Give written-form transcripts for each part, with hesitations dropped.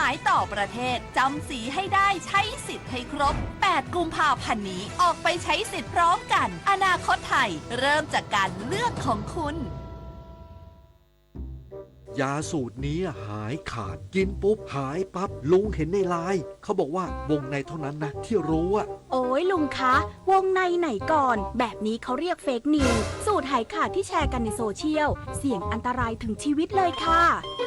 ายต่อประเทศจำสีให้ได้ใช้สิทธิ์ให้ครบ 8 กุมภาพันธ์นี้ออกไปใช้สิทธิ์พร้อมกัน อนาคตไทยเริ่มจากการเลือกของคุณยาสูตรนี้หายขาดกินปุ๊บหายปั๊บลุงเห็นในไลน์เขาบอกว่าวงในเท่านั้นนะที่รู้อะโอ้ยลุงคะวงในไหนก่อนแบบนี้เขาเรียกเฟกนิวสูตรหายขาดที่แชร์กันในโซเชียลเสี่ยงอันตรายถึงชีวิตเลยค่ะ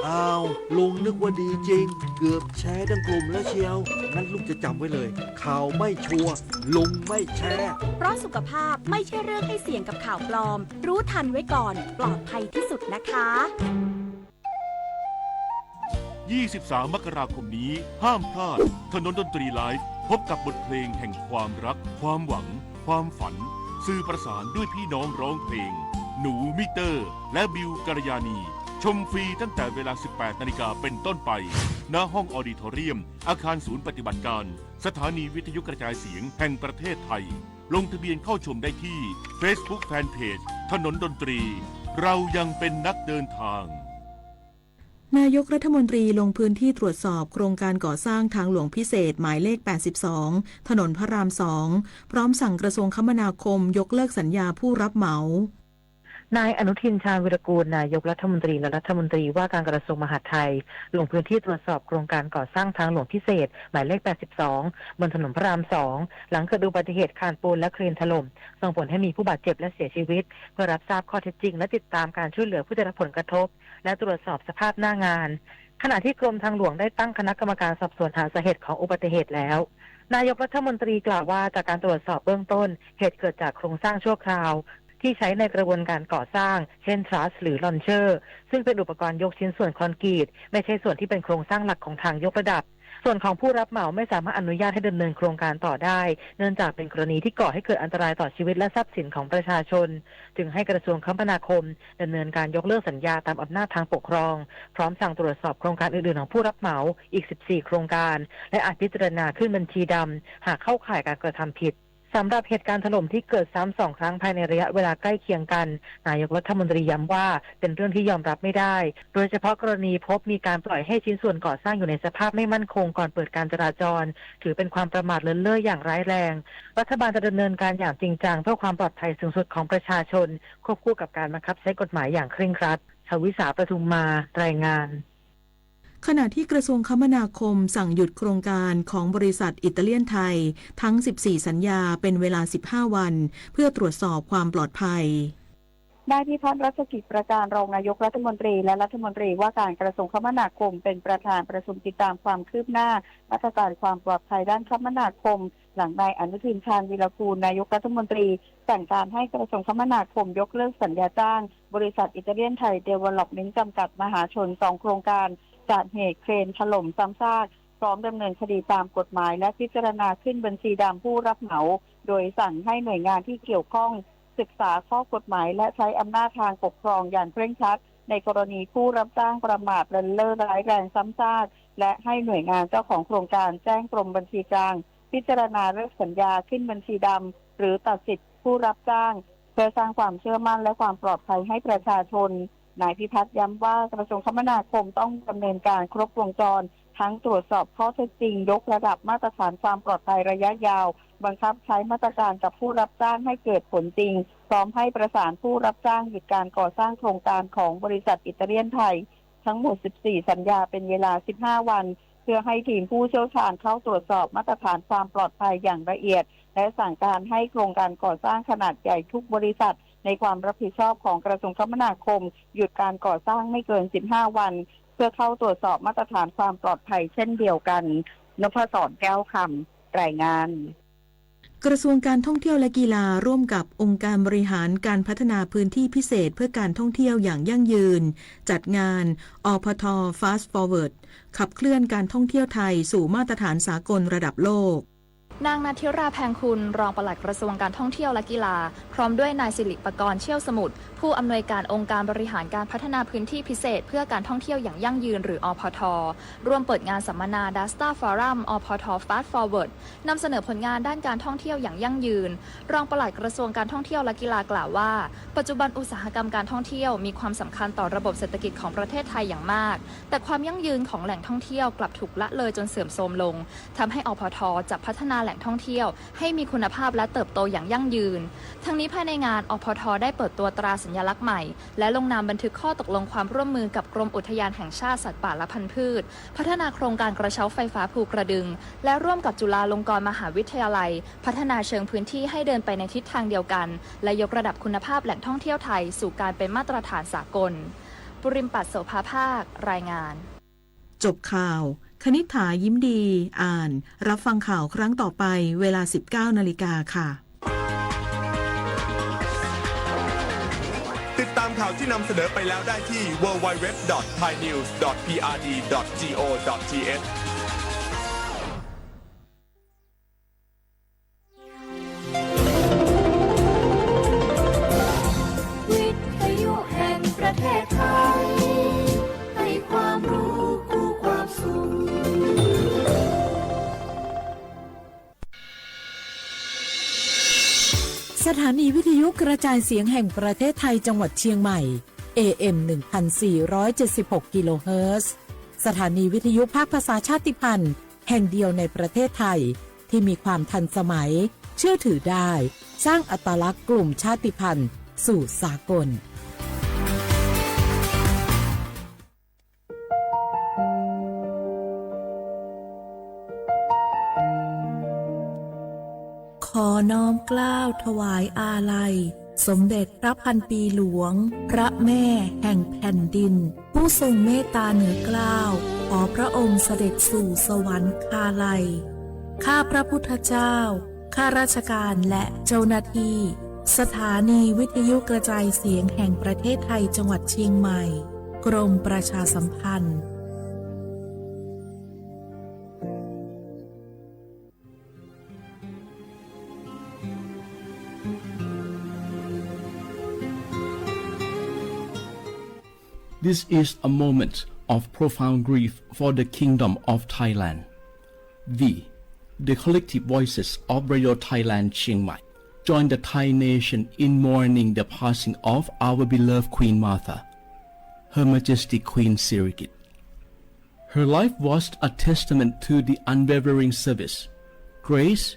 อ้าวลุงนึกว่าดีจริงเกือบแชร์ดังกลุ่มแล้วเชียวงั้นลุงจะจำไว้เลยข่าวไม่ชัวร์ลุงไม่แชร์เพราะสุขภาพไม่ใช่เรื่องให้เสี่ยงกับข่าวปลอมรู้ทันไว้ก่อนปลอดภัยที่สุดนะคะ23 มกราคมนี้ห้ามพลาดถนนดนตรีไลฟ์พบกับบทเพลงแห่งความรักความหวังความฝันสื่อประสานด้วยพี่น้องร้องเพลงหนูมิเตอร์และบิวกัลยาณีชมฟรีตั้งแต่เวลา 18 นาฬิกาเป็นต้นไปณห้องออดิทอเรียมอาคารศูนย์ปฏิบัติการสถานีวิทยุกระจายเสียงแห่งประเทศไทยลงทะเบียนเข้าชมได้ที่ Facebook Fanpage ถนนดนตรีเรายังเป็นนักเดินทางนายกรัฐมนตรีลงพื้นที่ตรวจสอบโครงการก่อสร้างทางหลวงพิเศษหมายเลข 82 ถนนพระราม 2 พร้อมสั่งกระทรวงคมนาคมยกเลิกสัญญาผู้รับเหมานายอนุทินชาญวิรากูลนายกรัฐมนตรีและรัฐมนตรีว่าการกระทรวงมหาดไทยลงพื้นที่ตรวจสอบโครงการก่อสร้างทางหลวงพิเศษหมายเลข 82 บนถนนพระราม 2 หลังเกิดอุบัติเหตุคานปูนและเครนถล่มส่งผลให้มีผู้บาดเจ็บและเสียชีวิตเพื่อรับทราบข้อเท็จจริงและติดตามการช่วยเหลือผู้ได้รับผลกระทบและตรวจสอบสภาพหน้างานขณะที่กรมทางหลวงได้ตั้งคณะกรรมการสอบสวนหาสาเหตุของอุบัติเหตุแล้วนายกรัฐมนตรีกล่าวว่าจากการตรวจสอบเบื้องต้นเหตุเกิดจากโครงสร้างชั่วคราวที่ใช้ในกระบวนการก่อสร้างเช่นทรัสหรือลอนเชอร์ซึ่งเป็นอุปกรณ์ยกชิ้นส่วนคอนกรีตไม่ใช่ส่วนที่เป็นโครงสร้างหลักของทางยกระดับส่วนของผู้รับเหมาไม่สามารถอนุญาตให้ดำเนินโครงการต่อได้เนื่องจากเป็นกรณีที่ก่อให้เกิดอันตรายต่อชีวิตและทรัพย์สินของประชาชนจึงให้กระทรวงคมนาคมดำเนินการยกเลิกสัญญาตามอำนาจทางปกครองพร้อมสั่งตรวจสอบโครงการอื่นๆของผู้รับเหมาอีก14โครงการและอาจพิจารณาขึ้นบัญชีดำหากเข้าข่ายการกระทำผิดสำหรับเหตุการณ์ถล่มที่เกิดซ้ำ2 ครั้งภายในระยะเวลาใกล้เคียงกันนายกรัฐมนตรีย้ำว่าเป็นเรื่องที่ยอมรับไม่ได้โดยเฉพาะกรณีพบมีการปล่อยให้ชิ้นส่วนก่อสร้างอยู่ในสภาพไม่มั่นคงก่อนเปิดการจราจรถือเป็นความประมาทเลินเล่ออย่างร้ายแรงรัฐบาลจะดำเนินการอย่างจริงจังเพื่อความปลอดภัยสูงสุดของประชาชนควบคู่กับการบังคับใช้กฎหมายอย่างเคร่งครัดชวิสาประทุมมารายงานขณะที่กระทรวงคมนาคมสั่งหยุดโครงการของบริษัทอิตาเลียนไทยทั้ง14สัญญาเป็นเวลา15วันเพื่อตรวจสอบความปลอดภัยนายพิพัฒน์รัชกิจประการรองนายกรัฐมนตรีและรัฐมนตรีว่าการกระทรวงคมนาคมเป็นประธานประชุมติดตามความคืบหน้ามาตรการความปลอดภัยด้านคมนาคมหลังนายอนุทินชาญวีรกูลนายกรัฐมนตรีสั่งการให้กระทรวงคมนาคมยกเลิกสัญญาจ้างบริษัทอิตาเลียนไทยเดเวลลอปเมนต์จำกัดมหาชน2โครงการจากเหตุเครนถล่มซ้ำซากพร้อมดำเนินคดีตามกฎหมายและพิจารณาขึ้นบัญชีดำผู้รับเหมาโดยสั่งให้หน่วยงานที่เกี่ยวข้องศึกษาข้อกฎหมายและใช้อำนาจทางปกครองอย่างเคร่งครัดในกรณีผู้รับจ้างประมาทเลินเล่อร้ายแรงซ้ำซากและให้หน่วยงานเจ้าของโครงการแจ้งกรมบัญชีกลางพิจารณาเลิกสัญญาขึ้นบัญชีดำหรือตัดสิทธิผู้รับจ้างเพื่อสร้างความเชื่อมั่นและความปลอดภัยให้ประชาชนนายพิพัฒน์ย้ำว่ากระทรวงคมนาคมต้องดำเนินการครบวงจรทั้งตรวจสอบข้อเท็จจริงยกระดับมาตรฐานความปลอดภัยระยะยาวบังคับใช้มาตรการกับผู้รับจ้างให้เกิดผลจริงพร้อมให้ประสานผู้รับจ้างหยุดการก่อสร้างโครงการของบริษัทอิตาเลียนไทยทั้งหมด14สัญญาเป็นเวลา15วันเพื่อให้ทีมผู้เชี่ยวชาญเข้าตรวจสอบมาตรฐานความปลอดภัยอย่างละเอียดและสั่งการให้โครงการก่อสร้างขนาดใหญ่ทุกบริษัทในความรับผิดชอบของกระทรวงคมนาคมหยุดการก่อสร้างไม่เกิน15วันเพื่อเข้าตรวจสอบมาตรฐานความปลอดภัยเช่นเดียวกันนพศรแก้วคำรายงานกระทรวงการท่องเที่ยวและกีฬาร่วมกับองค์การบริหารการพัฒนาพื้นที่พิเศษเพื่อการท่องเที่ยวอย่างยั่งยืนจัดงานอพท Fast Forward ขับเคลื่อนการท่องเที่ยวไทยสู่มาตรฐานสากลระดับโลก นางณัฐิราแพงคุณรองปลัดกระทรวงการท่องเที่ยวและกีฬาพร้อมด้วยนายสิริปกรณ์เชี่ยวสมุทรผู้อำนวยการองค์การบริหารการพัฒนาพื้นที่พิเศษเพื่อการท่องเที่ยวอย่างยั่งยืนหรืออพท.ร่วมเปิดงานสัมมนา Dasta Forum อพท. Fast Forward นำเสนอผลงานด้านการท่องเที่ยวอย่างยั่งยืนรองปลัดกระทรวงการท่องเที่ยวและกีฬากล่าวว่าปัจจุบันอุตสาหกรรมการท่องเที่ยวมีความสำคัญต่อระบบเศรษฐกิจของประเทศไทยอย่างมากแต่ความยั่งยืนของแหล่งท่องเที่ยวกลับถูกละเลยจนเสื่อมโทรมลงทำให้อพท.จะพัฒนาแหล่งท่องเที่ยวให้มีคุณภาพและเติบโตอย่างยั่งยืนทั้งนี้ภายในงานอพท.ได้เปิดตัวตราสัญลักษณ์ใหม่และลงนามบันทึกข้อตกลงความร่วมมือกับกรมอุทยานแห่งชาติสัตว์ป่าและพันธุ์พืชพัฒนาโครงการกระเช้าไฟฟ้าภูกระดึงและร่วมกับจุฬาลงกรณ์มหาวิทยาลัยพัฒนาเชิงพื้นที่ให้เดินไปในทิศทางเดียวกันและยกระดับคุณภาพแหล่งท่องเที่ยวไทยสู่การเป็นมาตรฐานสากลปุริมปัตย์โสภาภาครายงานจบข่าวคณิษฐายิ้มดีอ่านรับฟังข่าวครั้งต่อไปเวลา 19 นาฬิกาค่ะติดตามข่าวที่นำเสนอไปแล้วได้ที่ www.thainews.prd.go.thวิทยุแห่งประเทศไทยให้ความรู้คู่ความสุขสถานีวิทยุกระจายเสียงแห่งประเทศไทยจังหวัดเชียงใหม่ AM 1476 กิโลเฮิรตซ์สถานีวิทยุภาคภาษาชาติพันธุ์แห่งเดียวในประเทศไทยที่มีความทันสมัยเชื่อถือได้สร้างอัตลักษณ์กลุ่มชาติพันธุ์สู่สากลขอน้อมเกล้าถวายอาลัยสมเด็จพระพันปีหลวงพระแม่แห่งแผ่นดินผู้ทรงเมตตาเหนือเกล้าขอพระองค์เสด็จสู่สวรรคาลัยข้าพระพุทธเจ้าข้าราชการและเจ้าหน้าที่สถานีวิทยุกระจายเสียงแห่งประเทศไทยจังหวัดเชียงใหม่กรมประชาสัมพันธ์ This is a moment of profound grief for the Kingdom of Thailand. We, the collective voices of Radio Thailand Chiang Mai, join the Thai nation in mourning the passing of our beloved Queen Martha, Her Majesty Queen Sirikit. Her life was a testament to the unwavering service, grace,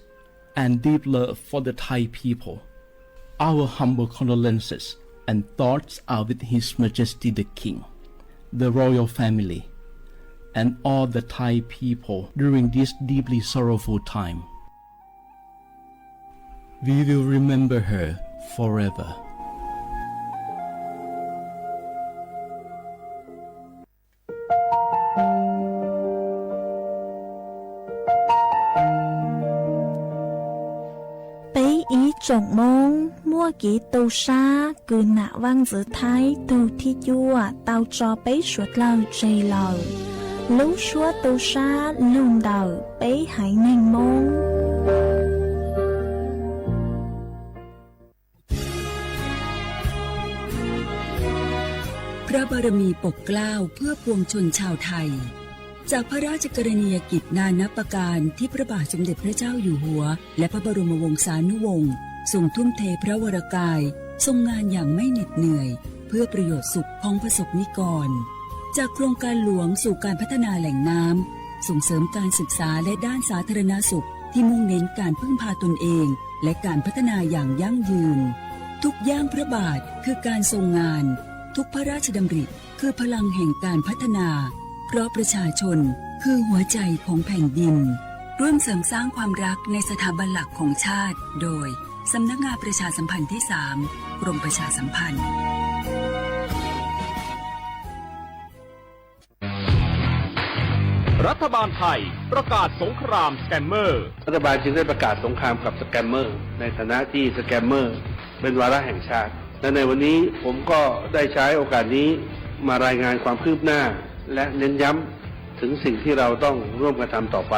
and deep love for the Thai people. Our humble condolences and thoughts are with His Majesty the King, the royal family, and all the Thai people during this deeply sorrowful time. We will remember her forever. Trọng mong mua kỹ tàu xa cứ nạ vang giữa thái tàu thi chua tàu cho bấy suốt lâu dày lờ lúc suốt tàu xa lùn đầu bấy hãy nành mong พระบารมีปกเกล้าเพื่อปวงชนชาวไทยจากพระราชกรณียกิจนานับประการที่พระบาทสมเด็จพระเจ้าอยู่หัวและพระบรมวงศานุวงศ์ทรงทุ่มเทพระวรกายทรงงานอย่างไม่เหน็ดเหนื่อยเพื่อประโยชน์สุขของประสบนิกรจากโครงการหลวงสู่การพัฒนาแหล่งน้ำส่งเสริมการศึกษาและด้านสาธารณสุขที่มุ่งเน้นการพึ่งพาตนเองและการพัฒนาอย่างยั่งยืนทุกย่างพระบาทคือการทรงงานทุกพระราชดำริคือพลังแห่งการพัฒนาเพราะประชาชนคือหัวใจของแผ่นดินร่วมเสริมสร้างความรักในสถาบันหลักของชาติโดยสำนักงานประชาสัมพันธ์ที่ 3 กรมประชาสัมพันธ์รัฐบาลไทยประกาศสงครามสแกมเมอร์รัฐบาลจึงได้ประกาศสงครามกับสแกมเมอร์ในฐานะที่สแกมเมอร์เป็นวาระแห่งชาติและในวันนี้ผมก็ได้ใช้โอกาสนี้มารายงานความคืบหน้าและเน้นย้ำถึงสิ่งที่เราต้องร่วมกันทำต่อไป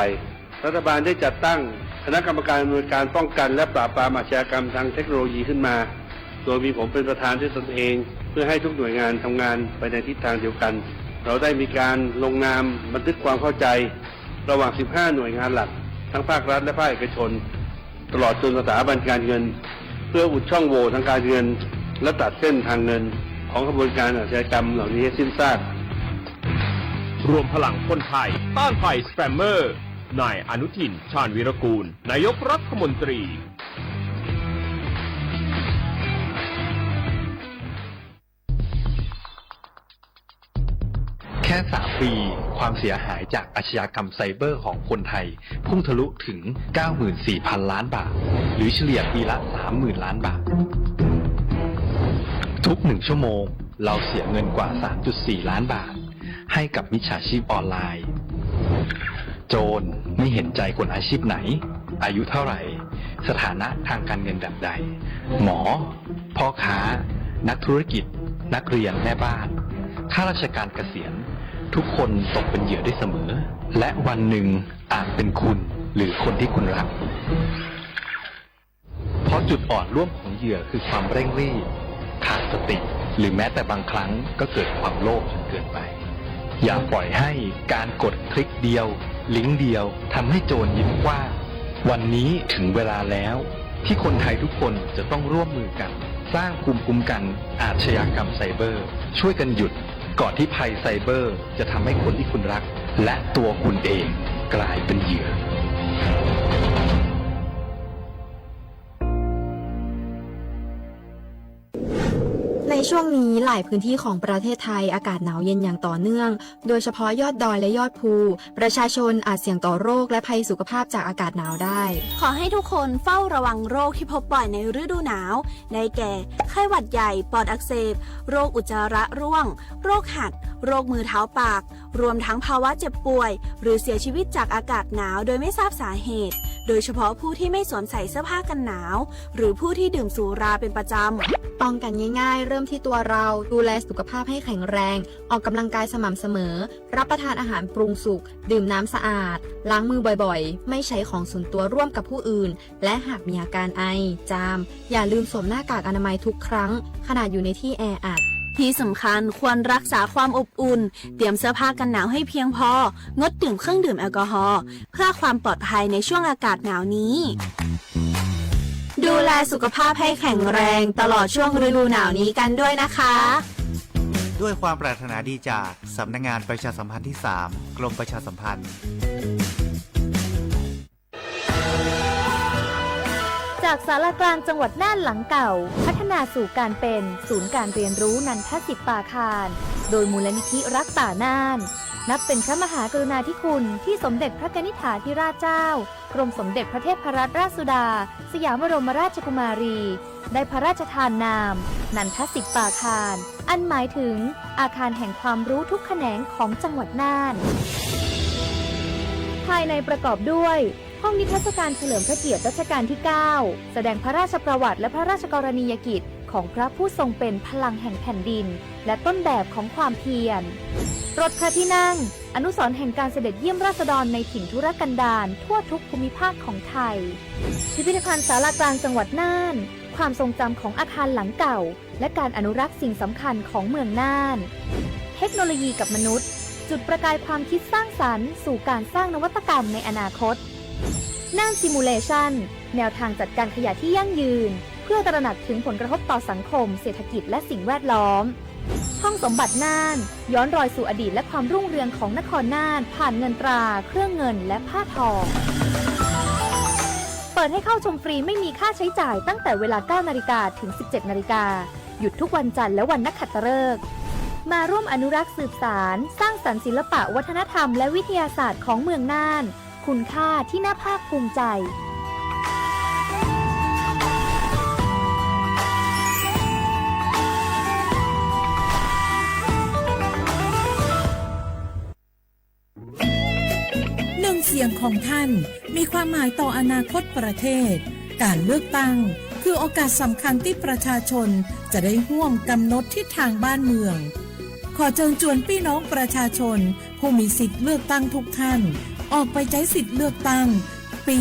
รัฐบาลได้จัดตั้ง คณะกรรมการอำนวยการป้องกันและปราบปรามอาชญากรรมทางเทคโนโลยีขึ้นมาโดยมีผมเป็นประธานด้วยตนเองเพื่อให้ทุกหน่วยงานทำงานไปในทิศทางเดียวกันเราได้มีการลงนามบันทึกความเข้าใจระหว่าง 15 หน่วยงานหลักทั้งภาครัฐและภาคเอกชนตลอดจนสถาบันการเงินเพื่ออุดช่องโหว่ทางการเงินและตัดเส้นทางเงินของกระบวนการอาชญากรรมเหล่านี้ให้สิ้นซาก รวมพลังคนไทยต้านภัยสแปมเมอร์นายอนุทิน ชาญวีรกูลนายกรัฐมนตรีแค่3 ปีความเสียหายจากอาชญากรรมไซเบอร์ของคนไทยพุ่งทะลุถึง 94,000 ล้านบาทหรือเฉลี่ยปีละ 30,000 ล้านบาททุก1 ชั่วโมงเราเสียเงินกว่า 3.4 ล้านบาทให้กับมิจฉาชีพออนไลน์โจรไม่เห็นใจคนอาชีพไหนอายุเท่าไหร่สถานะทางการเงินแบบใดหมอพ่อค้านักธุรกิจนักเรียนแม่บ้านข้าราชการเกษียณทุกคนตกเป็นเหยื่อได้เสมอและวันหนึ่งอาจเป็นคุณหรือคนที่คุณรักเพราะจุดอ่อนร่วมของเหยื่อคือความเร่งรีบขาดสติหรือแม้แต่บางครั้งก็เกิดความโลภจนเกินไปอย่าปล่อยให้การกดคลิกเดียวลิงก์เดียวทำให้โจรยิ้มกว้างวันนี้ถึงเวลาแล้วที่คนไทยทุกคนจะต้องร่วมมือกันสร้างภูมิคุ้มกันอาชญากรรมไซเบอร์ช่วยกันหยุดก่อนที่ภัยไซเบอร์จะทำให้คนที่คุณรักและตัวคุณเองกลายเป็นเหยื่อในช่วงนี้หลายพื้นที่ของประเทศไทยอากาศหนาวเย็นอย่างต่อเนื่องโดยเฉพาะยอดดอยและยอดภูประชาชนอาจเสี่ยงต่อโรคและภัยสุขภาพจากอากาศหนาวได้ขอให้ทุกคนเฝ้าระวังโรคที่พบบ่อยในฤดูหนาวได้แก่ไข้หวัดใหญ่ปอดอักเสบโรคอุจจาระร่วงโรคหัดโรคมือเท้าปากรวมทั้งภาวะเจ็บป่วยหรือเสียชีวิตจากอากาศหนาวโดยไม่ทราบสาเหตุโดยเฉพาะผู้ที่ไม่สวมใส่เสื้อผ้ากันหนาวหรือผู้ที่ดื่มสุราเป็นประจำป้องกันง่ายๆเริ่มที่ตัวเราดูแลสุขภาพให้แข็งแรงออกกำลังกายสม่ำเสมอรับประทานอาหารปรุงสุกดื่มน้ำสะอาดล้างมือบ่อยๆไม่ใช้ของส่วนตัวร่วมกับผู้อื่นและหากมีอาการไอจามอย่าลืมสวมหน้ากากอนามัยทุกครั้งขณะอยู่ในที่แออัดที่สำคัญควรรักษาความอบอุ่นเตรียมเสื้อผ้ากันหนาวให้เพียงพองดดื่มเครื่องดื่มแอลกอฮอล์เพื่อความปลอดภัยในช่วงอากาศหนาวนี้ดูแลสุขภาพให้แข็งแรงตลอดช่วงฤดูหนาวนี้กันด้วยนะคะด้วยความปรารถนาดีจากสำนักงานประชาสัมพันธ์ที่ 3 กรมประชาสัมพันธ์จากศาลากลางจังหวัดน่านหลังเก่าพัฒนาสู่การเป็นศูนย์การเรียนรู้นันทศิษย์ปาคารโดยมูลนิธิรักป่าน่านนับเป็นพระมหากรุณาธิคุณที่สมเด็จพระกนิษฐาธิราชเจ้ากรมสมเด็จพระเทพรัตนราชสุดาสยามบรมราชกุมารีได้พระราชทานนามนันทศิษย์ปาคารอันหมายถึงอาคารแห่งความรู้ทุกแขนงของจังหวัดน่านภายในประกอบด้วยห้องนิทรรศการเฉลิมพระเกียรติรัชกาลที่ 9 แสดงพระราชประวัติและพระราชกรณียกิจของพระผู้ทรงเป็นพลังแห่งแผ่นดินและต้นแบบของความเพียรรถพระที่นั่งอนุสรณ์แห่งการเสด็จเยี่ยมราษฎรในถิ่นทุรกันดารทั่วทุกภูมิภาคของไทยพิพิธภัณฑ์ศาลากลางจังหวัดน่านความทรงจำของอาคารหลังเก่าและการอนุรักษ์สิ่งสำคัญของเมืองน่านเทคโนโลยีกับมนุษย์จุดประกายความคิดสร้างสรรค์สู่การสร้างนวัตกรรมในอนาคตน่านซิมูเลชันแนวทางจัดการขยะที่ยั่งยืนเพื่อตระหนักถึงผลกระทบต่อสังคมเศรษฐกิจและสิ่งแวดล้อมห้องสมบัติน่านย้อนรอยสู่อดีตและความรุ่งเรืองของนครน่านผ่านเงินตราเครื่องเงินและผ้าทองเปิดให้เข้าชมฟรีไม่มีค่าใช้จ่ายตั้งแต่เวลา 9 นาฬิกาถึง 17 นาฬิกาหยุดทุกวันจันทร์และวันนักขัตฤกษ์มาร่วมอนุรักษ์สืบสานสร้างสรรค์ศิลปะวัฒนธรรมและวิทยาศาสตร์ของเมืองน่านคุณค่าที่น่าภาคภูมิใจเสียงของท่านมีความหมายต่ออนาคตประเทศการเลือกตั้งคือโอกาสสำคัญที่ประชาชนจะได้ร่วมกำหนดทิศทางบ้านเมืองขอเชิญชวนพี่น้องประชาชนผู้มีสิทธิ์เลือกตั้งทุกท่านออกไปใช้สิทธิ์เลือกตั้ง ปี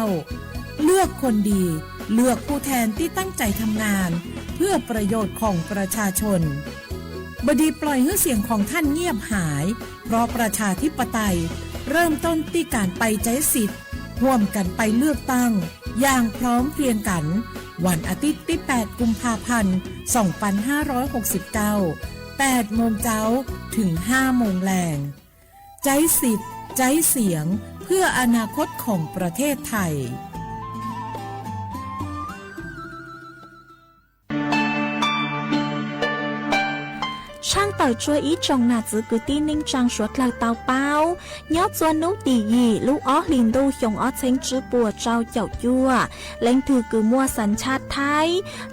2569 เลือกคนดี เลือกผู้แทนที่ตั้งใจทำงานเพื่อประโยชน์ของประชาชนบดีปล่อยให้เสียงของท่านเงียบหายเพราะประชาธิปไตยเริ่มต้นที่การไปใช้สิทธิ์ร่วมกันไปเลือกตั้งอย่างพร้อมเพรียงกันวันอาทิตย์ที่ 8 กุมภาพันธ์ 2569 8 โมงเช้าถึง 5 โมงแลงใช้สิทธิ์ใช้เสียงเพื่ออนาคตของประเทศไทยช่างเต่าช่วยอีจงนาจือกุตีนิ่งจังสวดเหล่าเต่าเป้ายอดจวนนุตียีลูกอ้อลินดูชงอ้อเซ็งจื้อปัวเจ้าเจ้ายั่วเล่งถือกือมัวสัญชาติไทย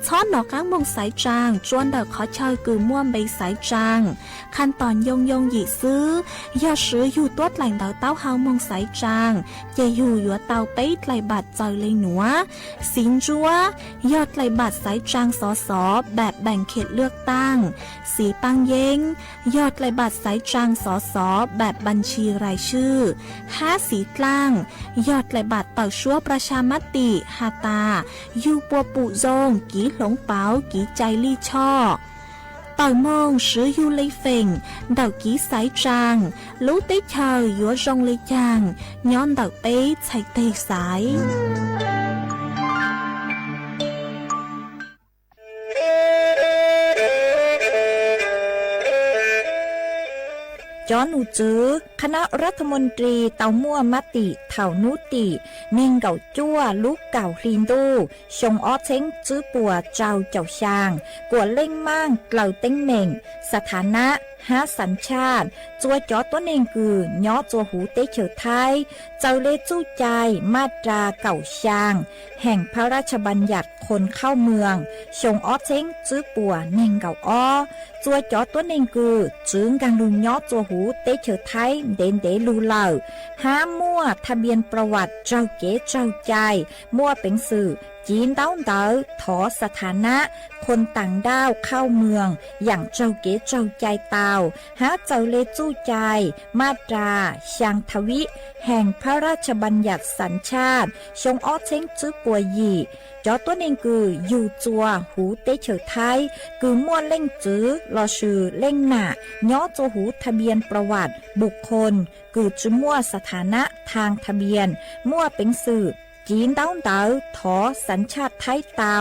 ช้อนหนอกก้างมงสายจางจวนเด็กขอเชยกือมัวใบสายจางขั้นตอนยงหยีซื้อยอดซื้ออยู่ตัวแหล่งเต่าเต้าเฮามงสายจางจะอยู่ยัวเต่าไปไหลบัดเจอเลยหนัวสินจัวยอดไหลบัดสายจางสอสอแบบแบ่งเขตเลือกตั้งสีปังเย้งยอดไหลบัตรสายจางสสแบบบัญชีรายชื่อ5สีกลางยอดไหลบัตรเต่าชั่วประชามติฮาตายูปัวปุโจงกีหลงเปากีใจลี่ช่อเต่ามองซื้อยูเลยเฟ่งเต่ากีสายจางรู้ได้เชยยัวจงเลยจางย้อนเต่าเป๊ะใส่เตะสายจอหนูจื้อคณะรัฐมนตรีเต่ามั่วมติเถ่านุติเน่งเก่าจั่วลูกเก่าลินดูชงอ้อเช้งจื้อปัวเจ้าเจ้าชางกวดเล่งมั่งเกล่าเต้งเหม่งสถานะหาสัญชาติจัวจอตัวเน่งกือย่อจัวหูเตเฉอไทยเจ้าเลจู้ใจมาตราเก่าชางแห่งพระราชบัญญัติคนเข้าเมืองชงอ้อเช้งจื้อปัวเน่งเก่าอ้อจัวจอตัวเน่งกือจึงกังลุงย่อจัวหูเตเฉอไทยเด่นเดลูเหล่าห้ามั่วทะเบียนประวัติเจ้าเก๋เจ้าใจมั่วเป็นสื่อจีนเต้าเต๋อถอสถานะคนต่างด้าวเข้าเมืองอย่างเจ้าเก๋เจ้าใจเตาหาเจ้าเลจู้ใจมาตราช่างทวิแห่งพระราชบัญญัติสัญชาติชงอ้อเช้งจื้อปัวยีจอตัวเองคืออยู่จัวหูเตเฉอไทยคือมั่วเล่งจื้อรอชื่อเล่งหน้าย่อจัวหูทะเบียนประวัติบุคคลคือจื้อมั่วสถานะทางทะเบียนมั่วเป็นสื่อจีนเต้าเต๋อถอสัญชาติไทยเตา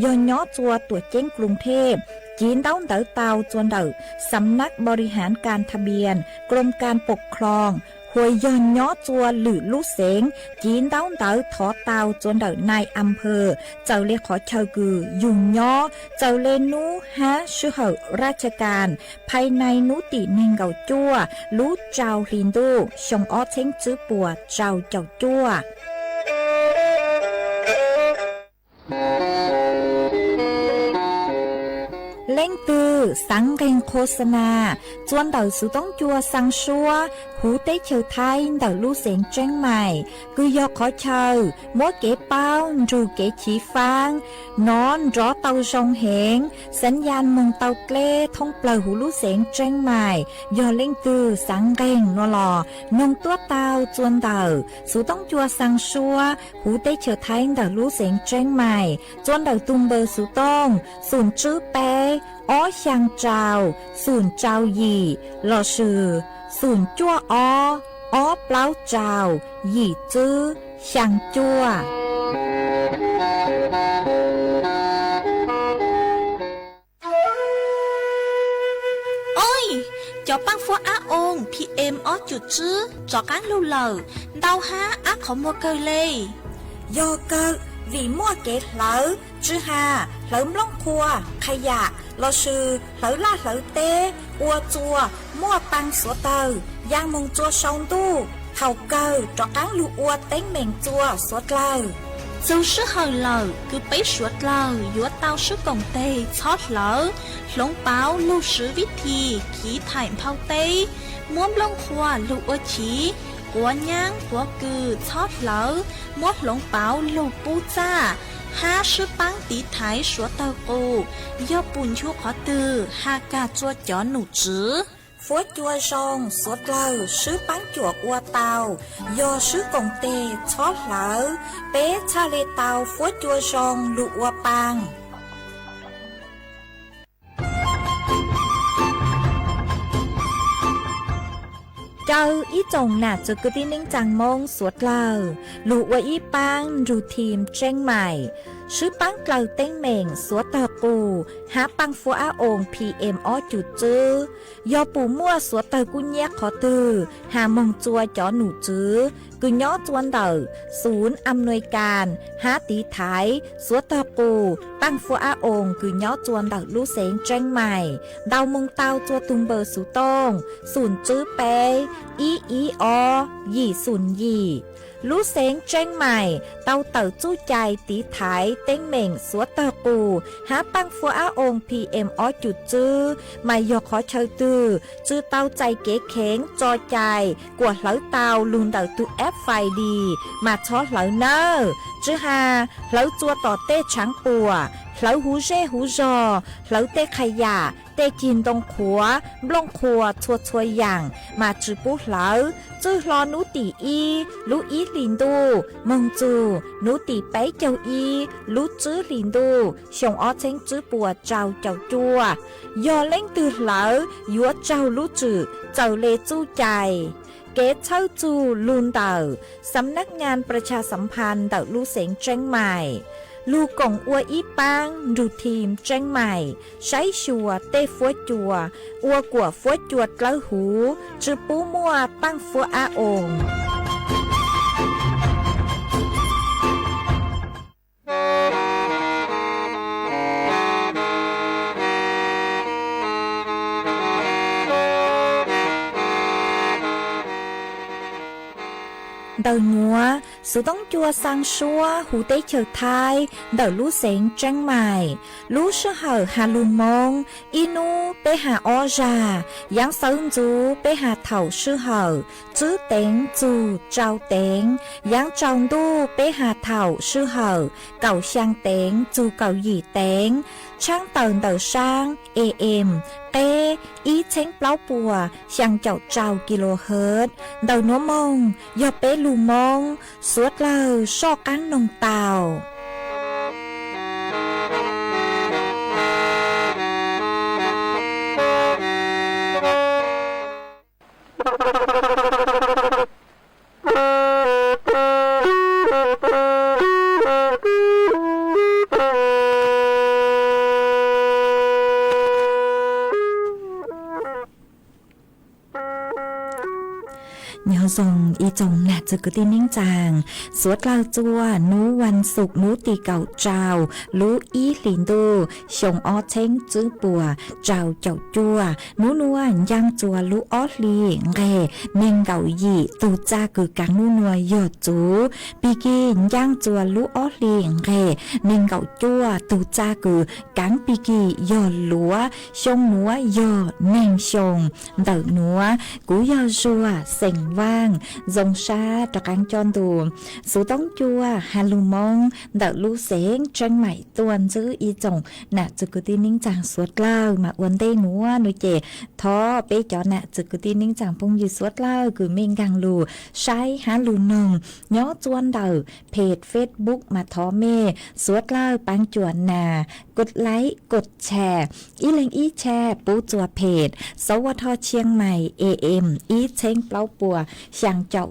ย้อนย่อจัวตัวเจ้งกรุงเทพจีนเต้าเต๋อเตาจวนเต๋อสำนักบริหารการทะเบียนกรมการปกครองหวยย้อนย่อจัวหรือลู่เสงจีนเต้าเต๋อถอเตาจวนเต๋อนายอำเภอเจ้าเลขอเชากือยุ่งย่อเจ้าเลนูฮะชื่อเหอราชการภายในนุติเนงเก่าจัวลู่เจ้าลินดูชงอ้อเช้งจื้อปัวเจ้าเจ้าจัวเล่งตือสังเกงโฆษณาจวนเต่าสุต้องจัวสังชัวหูเต้เฉียวไทยเต่าลู่เสียงเจ้งใหม่คือยอขอเชยมัวเก๋เป้ารูเก๋ฉีฟางนอนรอเต่าชงเหงสัญญาณมงเต่าเกล้ท่องเปล่าหูลู่เสียงเจ้งใหม่ยอเล่งตือสังเกงนอลอนงตัวเต่าจวนเต่าสุต้องจัวสังชัวหูเต้เฉียวไทยเต่าลู่เสียงเจ้งใหม่จวนเต่าตุงเบอร์สุต้องศูนย์จื้อเป้อ้อช่างเจ้าศูนย์เจ้าหยี่หล่อชื่อศูนย์จั่วอ้อเปล่าเจ้าหยี่จื้อช่างจั่วโอ้ยจอปังฟัวอาองพีเอ็มอ้อจุดจื้อจอกั้งลูเหล่าเดาฮาอาขอมัวเกยเลยโยเกอvì mua kế lỡ chứ hà lỡ lông cua khai dạ lỡ sư lỡ la lỡ tê ua chua mua băng số tờ giang mông chua sông tu thầu cơ cho cán lu ua tính mình chua số lờ dù sư hờ lờ cứ bấy suốt lờ dúa tao sư cổng tê chót lỡ lông báo lu sư viết thì khí thải phao tê muốn lông cua lu ua chí của nhang của cừ chót lỡ mót lông báo lu pu cha ha sư băng tí thái số tàu cô do bùn chú khó từ ha ca chua chó nụ chứ phố chua rong suốt lâu sứ bán chuột ua tàu do sứ cổng tê chót lỡ bé cha lê tàu phố chua rong lụ ua bang châu ý chồng nà cho cứ tin ninh chẳng mong suốt lâu lụ ua ý bang rù thìm tranh mày sứ bán cloud tên mèn suốt tờ cù há băng phố á ồn PMO chủ chữ do bù mua suốt tờ cú nhét khó từ hà mong chua chó nụ chữ cứ nhó chuan đầuศูนย์อำนวยการหาตีไทยสัวตะกูตั้งฟัวอาองcứ nhó chuan đầuลูเสงแจ้งใหม่ดาวมงเตาจัวตุงเบอร์สุตงศูนย์จื้อเปอีอยี่ศูนย์ยี่ลูเสงแจ้งใหม่เตาเต่าจู้ใจตีไทยเต้งเหม่งสัวตะปูหาปังฟัวอาองPMOจุดจื้อไม่ยกขอเชยตือจื้อเตาใจเก๋เข็งจอใจกวดเหลาเตาลุนเตาตุแอฟไฟดีมาช็อตเหลาเนอจื้อหาเหลาจัวต่อเต้ช้างปัวเหลาหูเร่หูจอเหลาเต้ขยะเต้กินตรงขัวบลงขัวชัวอย่างมาจื้อปุ๊เหลาจื้อรอนูตีอีลูอีลินดูมงจูนูตีไปเจ้าอีลูจื้อลินดูชงอ้อเชงจื้อปัวเจ้าจัวยอเล่งตือเหลายัวเจ้าลูจื้อเจ้าเลจู้ใจเกตเช่าจูลุนเต่าสำนักงานประชาสัมพันธ์เต่าลูเสงเจ้งใหม่ลูกงอัวอีปังดูทีมเจ้งใหม่ใช้ชัวเต้ฟัวจัวอัวกัวฟัวจวดกล้าหูจื้อปูมัวตั้งฟัวอาองđầu nhúa sự tống chua sang xua hủ tế chờ thai đầu lú sén trăng mài lú sơ hở hà lù mông inu bê hà o già giáng sơn chú bê hà thầu sơ hở chứ tén chú trao tén giáng tròng đu bê hà thầu sơ hở cầu sang tén chú cầu gì tén trang tờn đầu sang AM tê ý chén plau bùa sang chậu trào kHz đầu nó mông do bê lù mông suốt lâu so cán nông tàu nhớ dòng y chồng nạtจะcứ tin ninh chàng suốt lao chua núวันศุกร์núตีเก่าเจ้ารู้อีหลินดูชงอ้อเช้งจื้อปัวเจ้าเจ้าจัวนนัวยังจัวรู้อ้อลีเร่เมงเก่าหยี่ตูจ้าคือกังนัวยอดจูปีกียังจัวรู้อ้อลีเร่เมงเก่าจัวตูจ้าคือกังปีกียอดหลัวชงนัวยอดเมงชงเต่านัวกูยอจัวเส็งว่างดงชาตะกังจอนดูสูต้องจัวฮาลูมงเดาลูเสงจังใหม่ตวนซื้ออีจงน่ะจุกุตีนิ่งจางสวดเล่ามาอวนเต้หนัวหนูเจท้อเป๊จอน่ะจุกุตีนิ่งจางพงยืสวดเล่าคือเมงกังลูใช้ฮาลูนงย้อจวนเดาเพจเฟซบุ๊กมาท้อเมสวดเล่าปังจวนนากดไลค์กดแชร์อีเล็งอีแชร์ปูจัวเพจสวทเชียงใหม่ AM อีเช้งเปล่าปัวช่างเจ้า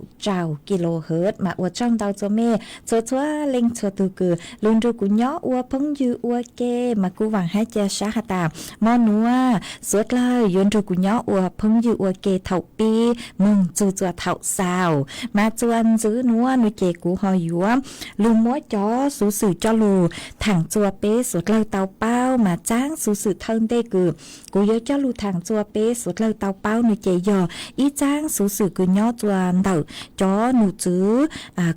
kHz mà ở trong tàu cho mẹ cho lên cho từ cứ luôn rồi cũng nhó ua phấn dư ua kê mà cú vàng hai cha sát hạt tạm món núa suốt lời luôn rồi cũng nhó ua phấn dư ua kê thầu pi mừng chu thầu xào mà chuan giữ núa nuôi kê cú hò dúa luôn múa chó số sử cho lù thẳng chua pé suốt lời tàu bao mà tráng số sử thân tê cứ cú nhớ cho lù thẳng chua pé suốt lời tàu bao nuôi kê giò ý tráng số sử cứ nhó chuan đầu chó nụ chứ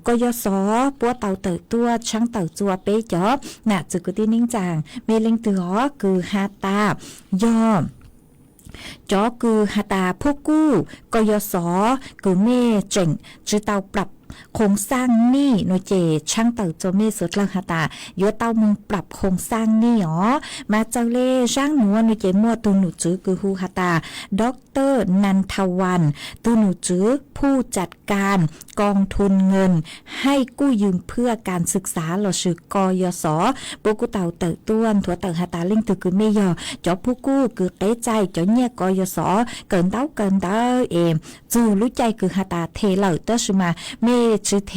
có do xó búa tàu tờ tua trắng tàu chua pé chó nạ chứ cứ tin ninh chàng mê linh từ đó cứ hà ta do chó cứ hà ta phô cu có do xó cứ mê chỉnh chứ tàu pรับ โครงสร้างหนี้หน่วยเจช่างเต่าโจเมสุดลังหตายัวเต้ามึงปรับโครงสร้างหนี้อ๋อมาเจ้าเล่ช่างหนัวหน่วยเจมั่วตูหนูจื้อคือฮูหตาดร.นันทวันตูหนูจื้อผู้จัดการกองทุนเงินให้กู้ยืมเพื่อการศึกษาหลอชื่อกยศปกุเต่าเต่าต้วนถัวเต่าหตาเล่งตือคือไม่ยอจอผู้กู้คือเตใจจอเนี่ยกยศเกินเต้าเอจูรู้ใจคือหตาเทเหล่าเตอชิมาเมชื่อเท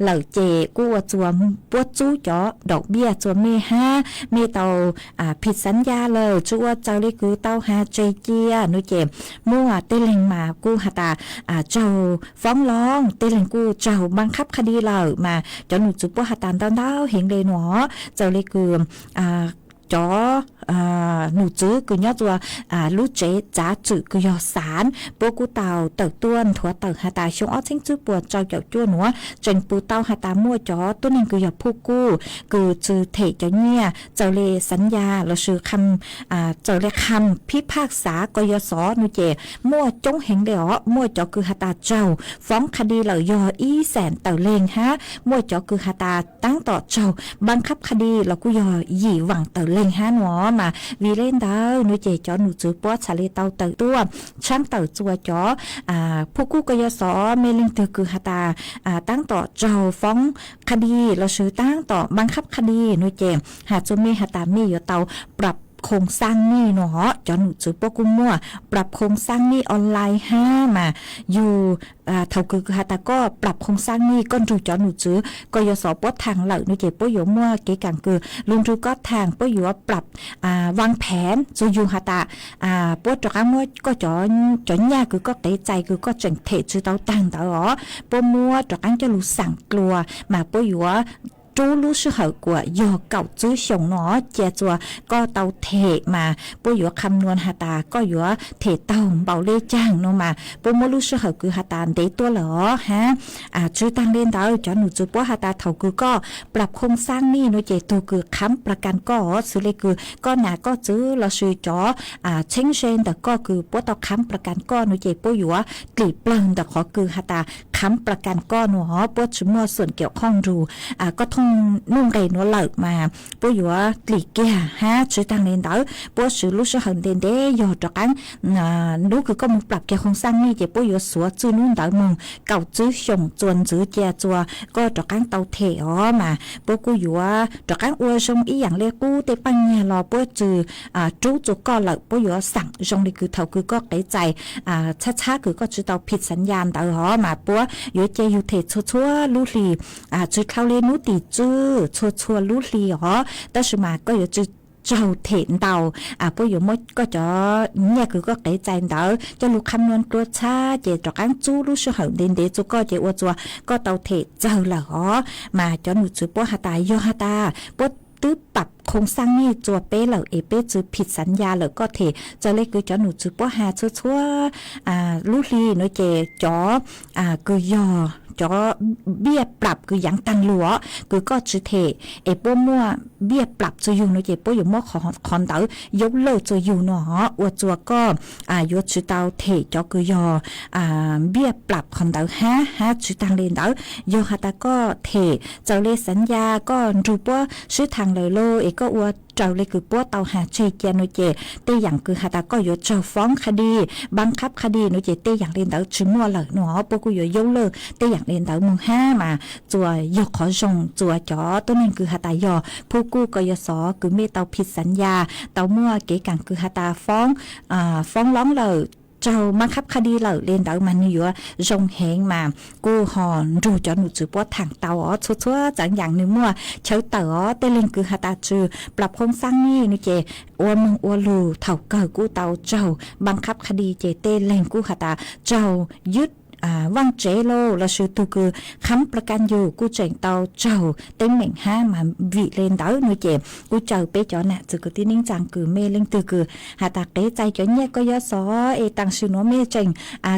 เหล่าเจกู้จวมปวดจู้จอดอกเบี้ยจวมเมห้าเมเต่าผิดสัญญาเลยจูว่าเจ้าเล็กคือเต้าหาเจเจียนุเจมั่วเตลิงมากู้หตาเจ้าฟ้องร้องเตลิงกู้เจ้าบังคับคดีเหล่ามาเจ้าหนูจุปวหตาเต้าเห็นเลยหนอเจ้าเล็กคือจอหนูจื้อคือย่อตัวลูกเจ๊จ้าจื้อคือย่อสารปกูเต่าเต่าต้วนถัวเต่าหาตาชงอ้อเช่งจื้อปวดเจ้าเจ้าจ้วนหัวจนปูเต่าหาตามั่วจอตัวนึงคืออย่าผู้กู้คือจื้อเทเจ้าเนี่ยเจ้าเลสัญญาเราชื่อคำเจ้าเลคำพิพากษากยศนูเจมั่วจงเห็นเดี๋ยวมั่วจอคือหาตาเจ้าฟ้องคดีเหล่ายออีแสนเต่าเลงฮะมั่วจอคือหาตาตั้งต่อเจ้าบังคับคดีเรากูยอหยี่หวังเต่าเลงฮะหนอมาวีเล่นดาวนุเจจอหนูจื้อป้อชาเลเตาเตอตัวช่างเตอจัวจอผู้กู้กยศเมลิงเตอคือหาตาตั้งต่อเจ้าฟ้องคดีเราชื่อตั้งต่อบังคับคดีนุเจหาจเมหาตามีอยู่เตาปรับโครงสร้างหนี้เนาะจอหนูจื้อป้อกุ้งมั่วปรับโครงสร้างหนี้ออนไลน์5มาอยู่เท่าคือหาตาก็ปรับโครงสร้างหนี้ก้นรูจอหนูจื้อกยศป้อทางเหล่านุเจป้ออยู่มั่วเก๋กังคือลุงรูก็ทางป้ออยู่ว่าปรับวางแผนจะอยู่หาตาป้อจอมั่วก็จอเนี่ยคือก็เตะใจคือก็จังเทจื้อเตาต่างเตาอ๋อป้อมั่วจอจะรู้สั่งกลัวมาป้ออยู่ว่าจู้รู้สึกเหกว่ายอเก่าจื้อชงเนาะเจียจัวก็เตาเทมาปุ้ยอยู่คำนวณหาตาก็อยู่เทเตาเบาเล่จ้างเนาะมาปุ้ยไม่รู้สึกเหคือหาตาเดตัวเหรอฮะจื้อตั้งเล่นเตาจอหนูจื้อปุ้ยหาตาเท่าคือก็ปรับโครงสร้างนี่เนาะเจตัวคือค้ำประกันก็สุเลยคือก็หนาก็จื้อเราซื้อจอเช่งเชนแต่ก็คือปุ้ยเตาค้ำประกันก็เนาะเจปุ้ยอยู่กลีบเปลืองแต่ขอคือหาตาค้ำประกันก็เนาะปุ้ยจุ่มส่วนเกี่ยวข้องดูก็ท่องนุ่งไก่นัวเหลิกมาปุ้ยอยู่กลีเกียฮะชื่อทางเล่นเต๋อปุ้ยชื่อลูกชื่อหันเด่นเด้ยอดจากกันลูกคือก็มึงปรับแกโครงสร้างนี่เจ้ปุ้ยอยู่สัวจื้อนุ่นเต๋อมึงเก่าจื้อชงจวนจื้อเจียจัวก็จากกันเตาเทอ๋อมาปุ้ยกูอยู่จากกันอวยชงอีอย่างเล็กกูเตปังเนี่ยรอปุ้ยจื้อจู้จุกก็เหลิกปุ้ยอยู่สั่งชงนี่คือเท่าคือก็เตะใจช้าคือก็จื้อเตาผิดสัญญาณเต๋ออ๋อมาปุ้ยอยู่เจียอยู่เทชั่วลูกลีจื้อเข้าเล่นนู้ตีจื้อชัวรู้ลีอ๋อแต่สมาก็อยู่เจ้าเถนเตาปุ้ยอยู่มดก็จะเนี่ยคือก็เตะใจเตาจะลูกคำนวณตัวชาเจจอกันจู้รู้สึกเด่นเดจูก็เจอวัวก็เตาเถเจ้าเหรอมาจนหนูจื้อปัวหาตายอหาตาปัวตื้อปรับโครงสร้างนี่จัวเป้เหล่าเอเป้จื้อผิดสัญญาเหล่าก็เถจะเล็กคือจอหนูจื้อปัวหาชั่วรู้ลีเนาะเจจอคือยอจอเบี้ยปรับคืออย่างตันหลัวคือก็จือเทป้มั่วเบี้ยปรับจะอยู่เนาะเจป้อยู่มั่วของเต๋อยกเลิกจะอยู่เนาะอวดจัวก็ยกจือเตาเทจอคือยอเบี้ยปรับของเต๋อฮะจือทางเลนเต๋อยอหาตาก็เทเจ้าเลสัญญาก็รูปว่าชื่อทางเลยโลก็อวดเจ้าเลยคือป้วเตาหาเจเจียนโนเจเตอย่างคือหาตาก็อยู่เจ้าฟ้องคดีบังคับคดีโนเจเตอย่างเล่นเต๋อชื่อมั่วเลยเนาะป้วกูอยู่ยกเลิกเตอย่างเล่นเต๋อมึงห้ามาจัวยกขอจงจัวจ๋อตัวนึงคือหาตายอผู้กู้กยศคือเมเตาผิดสัญญาเตามั่วเก๋กังคือหาตาฟ้องร้องเลยเจ้าบังคับคดีเหล่าเล่นเต๋อมันอยู่จงเหงมากู้หอนดูจอหนูจื้อป้อถังเต๋อชั่วจังอย่างนึงมั่วเชาเต๋อเตลิงคือหาตาจื้อปรับโครงสร้างนี่นี่เจอวมึงอวลูเถ่าเก่ากู้เต๋อเจ้าบังคับคดีเจเตเล่งกู้หาตาเจ้ายึดว่างเจโลและชื่อตัวคือค้ำประกันอยู่กูเจงเตาเจ้าเต็มเหม่งห้ามาวิเลนเต๋อหนูเจ็บกูเจ้าเป๊ะจอน่ะจือคือที่นิ่งจังคือเมเล่งตือคือหาตาเตะใจจอเนี่ยก็ยศตังชื่อหนูเมเจง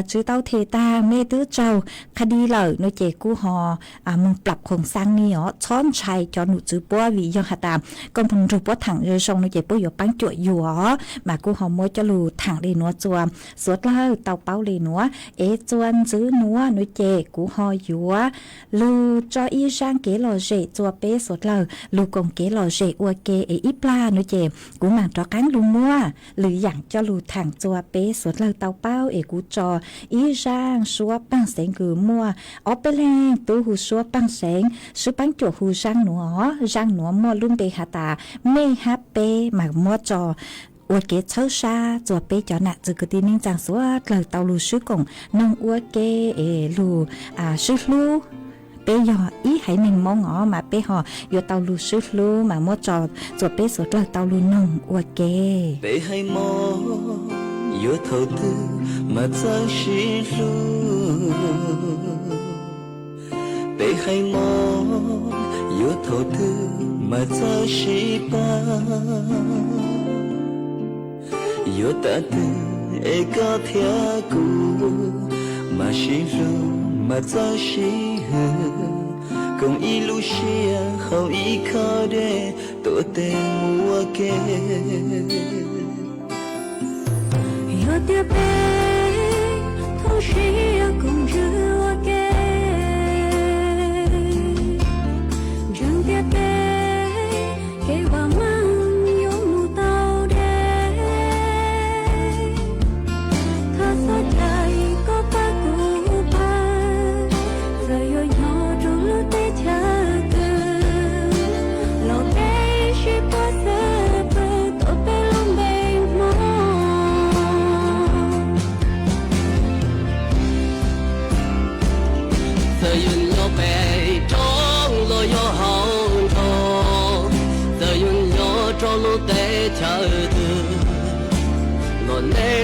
ชื่อเตาเทตาเมตื้อเจ้าคดีเหล่าหนูเจกูหอมึงปรับโครงสร้างนี่อ๋อช้อนชัยจอหนูจือปัววิยองหาตามก็พันรูปปัวถังเรือชงหนูเจ็บปัวอยู่ปังจ่วยอยู่อ๋อมากูหอมวยจะรูถังเลนัวจัวสวดเล่าเตาเป้าเลนัวจวน จื้อนัวหนุเจกูหอยัวลูจออีช่างเกลอเจจัวเป้สดเลยลูกงเกลอเจอัวเกอีปลาหนุเจกูหมั่งจอกังลูมัวหรืออย่างจอลูถังจัวเป้สดเลยเตาเป้ากูจออีช่างชัวปังเสงกือมัวออไปแรงตู้หูชัวปังเสงซื้อปังจั่วหูช่างหนัวมัวลุ่มเปหาตาไม่ฮับเป้หมากมัวจออัวเกเช่าชาจัวเป้จอหนักจือกตีนิ่งจางสวดเลยเตาลูซื้อกงน้องอัวเกลูซื้อลูเป้ยออีให้หนึ่งมองอ๋อมาเป้หอยเตาลูซื้อลูมามัวจอจัวเป้สดเลยเตาลูน้องอัวเกเป้ให้มอยเท่าตื้อมาจากสิลูเป้ให้มอยเท่าตื้อมาจากสิป้า有大的一个天谷，马西路马早西河，共一路西啊好依靠的多得我给。有点悲，同时要共着我给，真的悲，给我们。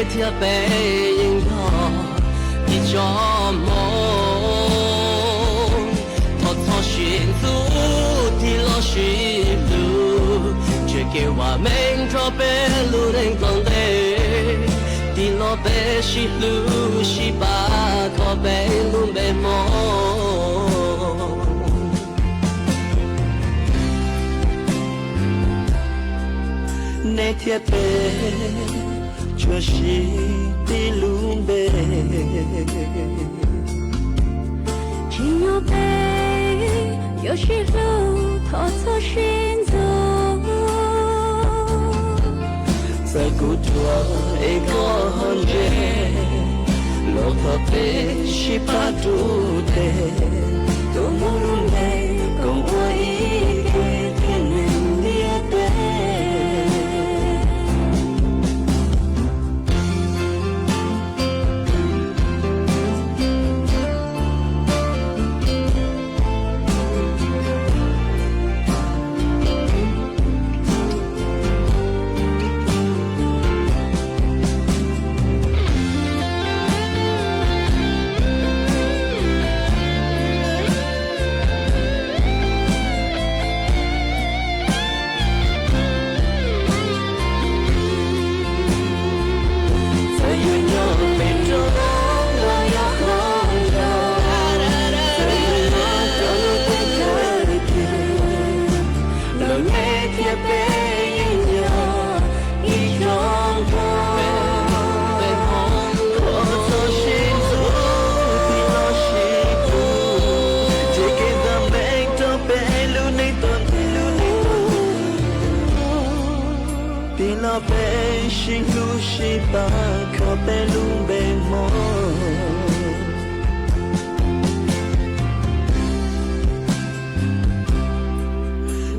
天背影到一张梦，偷偷寻路的老寻路，却给我们这边路人讲的，的老白是路是把可被路被梦，那天背。这是的路呗，只有背，有时路偷错行走，在古着一个行业，路头背是把住的，都梦入内，跟我一个天人的背。被心路是把可被路被梦，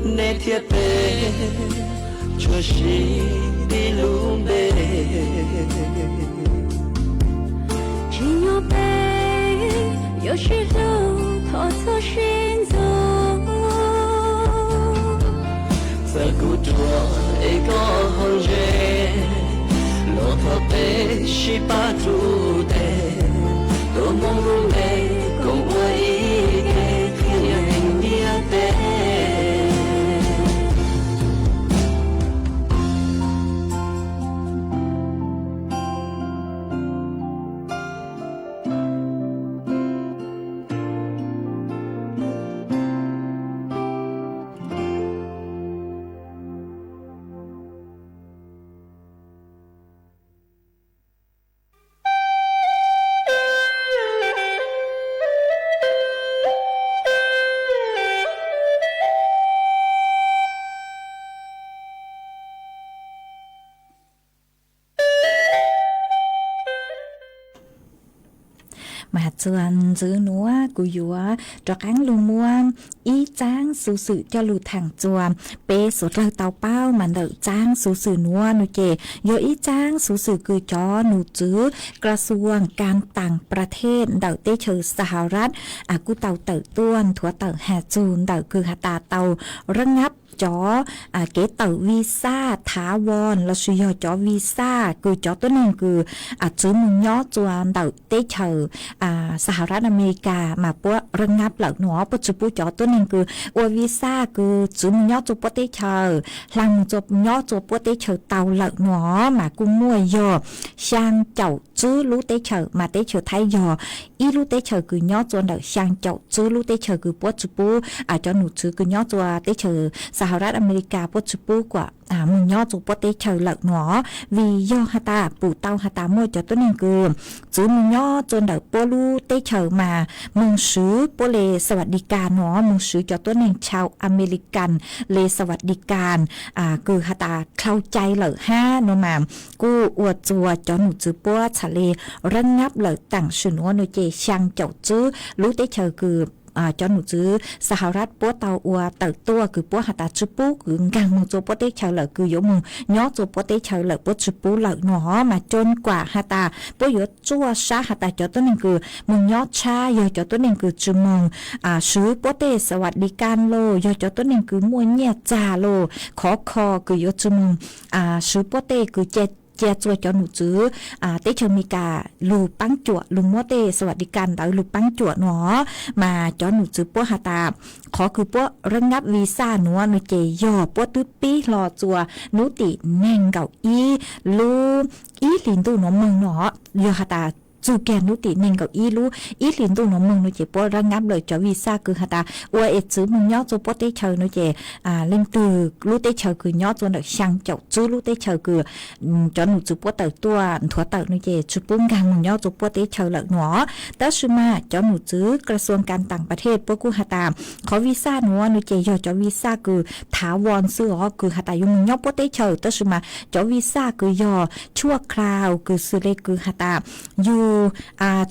那天被这是的路被，只有背，有时路偷错行走，在古着一个行业，骆驼背是把住的，多梦入内，共我一个天涯的背。จวนจื้อหนัวกูยัวจอกังลุงมัวอีจ้างสูสื่อจะหลุดทางจวมเปสุดเราเตาเป้ามันเดอจ้างสูสื่อนัวนูเจโยอีจ้างสูสื่อคือจอหนูจื้อกระทรวงการต่างประเทศเดอเตเชอสหรัฐกูเตาเตอต้วนถั่วเตอแฮจูนเดอคือหาตาเตาระงับจอเกตเตอวีซ่าถาวรแล้วสุยจอวีซ่าคือจอตัวนึงคือจื้อมึงย่อจวนเดอเตเชอสหรัฐอเมริกามาปัวระงับเหล่าหนอปัจจุบันจอตัวนึงคืออวีซ่าคือจื้อมึงย่อจบปเตเชอหลังจบย่อจบปเตเชอเตาเหล่าหนอมากุ้งมั่วยอช่างเจ้าจื้อรู้เตเชอมาเตเชอไทยยออีรู้เตเชอคือย่อจวนเดอช่างเจ้าจื้อรู้เตเชอคือปัจจุบันจอหนูจื้อคือย่อจวเตเชอสหรัฐอเมริกาปัจจุบันกว่ามึงย่อจุปเตเชอเหล่าหนอวีย่อหาตาปู่เต้าหาตามั่วจอตัวนึงคือจื้อมึงย่อจนเดอปัวรู้เตเชอมามึงซื้อปัวเลสวัสดิการหนอมึงซื้อจอตัวนึงชาวอเมริกันเลสวัสดิการคือหาตาเข้าใจเหล่าห้าโนมากูอวดจัวจอหนูจื้อปัวทะเลระงับเหล่าต่างชื่อหนอโนเจช่างเจ้าจื้อรู้เตเชอคือจอหนูจื้อสหรัฐปัวเตาอัวเติบตัวคือปัวหาตาจุปูคือกางมึงโจปัวเตเชอเหล่าคือยมึงย่อโจปัวเตเชอเหล่าปัวจุปูเหล่าหนอมาจนกว่าหาตาปัวยจัวชาหาตาจอตัวนึงคือมึงย่อชายอจอตัวนึงคือจุมงซื้อปัวเตสวัสดิการโลยอจอตัวนึงคือมวยเนี่ยจ่าโลขอคอคือยจุมงซื้อปัวเตคือเจเจ้าจอหนูจื้อเตเชมีกาลูปังจั่วลุงมัวเตสวัสดิการดาวลูปังจั่วหนอมาจอหนูจื้อปัวหาตาขอคือปัวระงับวีซ่าหนัวในเจยอปัวตื้อปีรอจัวนุติแนงเก่าอีลูอีหลินตู้หนอมึงหนอยอหาตาจูแกนุติเน่งกับอีลูอีหลินตู้หนอมึงนุเจปัวระงับเลยจอวีซ่าคือหาตาอวยจื้อมึงย่อจูปัวเตเชนุเจเล่นตือลูเตเชคือย่อจวนเด็กช่างเจ้าจูลูเตเชคือจอหนูจูปัวเตตัวถั่วเตนุเจจุปุ้งกางมึงย่อจูปัวเตเชเหล่าหนอแต่สุมาจอหนูจื้อกระทรวงการต่างประเทศปัวกูหาตาขอวีซ่าหนัวนุเจย่อจอวีซ่าคือถาวรซื้อคือหาตายมึงย่อปัวเตเชแต่สุมาจอวีซ่าคือย่อชั่วคราวคือซื้อเล็กคือหาตาอยู่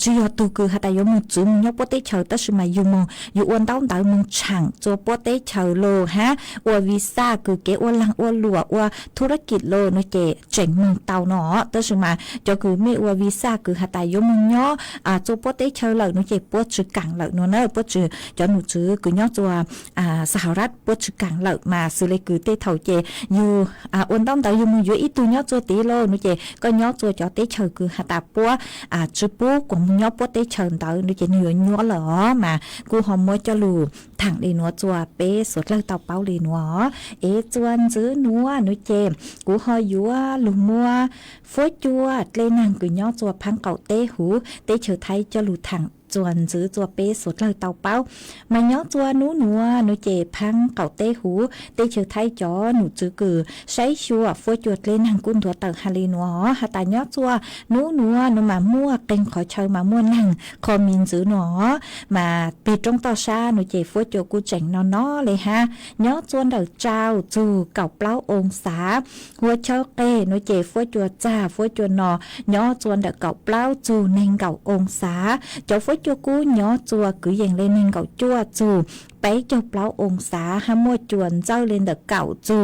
จียอตูคือหาตายมึงจูมึงย่อปัวเตเชแต่สุมาอยู่มึงอยู่อ้วนเต้าเต้ามึงช่างโจปัวเตเชโลฮะอววีซ่าคือเกอวลังอวลัวอวธุรกิจโลนุเจเจ๋งมึงเต้าหนอแต่สุมาจอคือไม่อววีซ่าคือหาตายมึงย่อโจปัวเตเชเหล่านุเจปัวจือกังเหล่านูเนอปัวจือจอหนูจื้อคือย่อตัวสหรัฐปัวจือกังเหล่ามาซื้อเลยคือเตเท่าเจอยู่อ้วนเต้าเต้าอยู่มึงอยู่อีตัวย่อตัวตีโลนุเจก็ย่อตัวจอเตเชคือหาตาปัวจุปูกงย่อปัวเตเชเต้านุเจเหนือยัวเหรอมากูหอมมวยจะลูถังดีนัวจัวเป้สดเลยเตาเป้าดีนัวจวนจื้อนัวนุเจกูหอยยัวลุงมัวฟวยจัวเลนังกูย่อจัวพังเก่าเต้หูเต้เฉยไทยจะลูถังจวนจื้อจัวเป้สดเลยเตาเป้ามาย่อจัวนัวนุเจพังเก่าเต้หูเต้เฉยไทยจอหนูจื้อคือใช้ชัวฟวยจัวเลนังกุนตัวเตาฮาลีนัวหาตาย่อจัวนัวนุมามั่วเต็งขอเชยมามั่วนั่งคอมินจื้อหนอมาปีตรงต่อชาหนูเจฟวยจัวกูเจ๋งนอเลยฮะย่อจวนเดาเจ้าจูเก่าเปล่าองศาหัวเชาเต้นุเจฟวยจัวจ้าฟวยจัวนอย่อจวนเดาเก่าเปล่าจูเน่งเก่าองศาเจ้าฟวยจัวกูย่อจัวคืออย่างเลยเน่งเก่าจัวจูไปจบเปล่าองศาห้ามัวจวนเจ้าเลนเดเก่าจู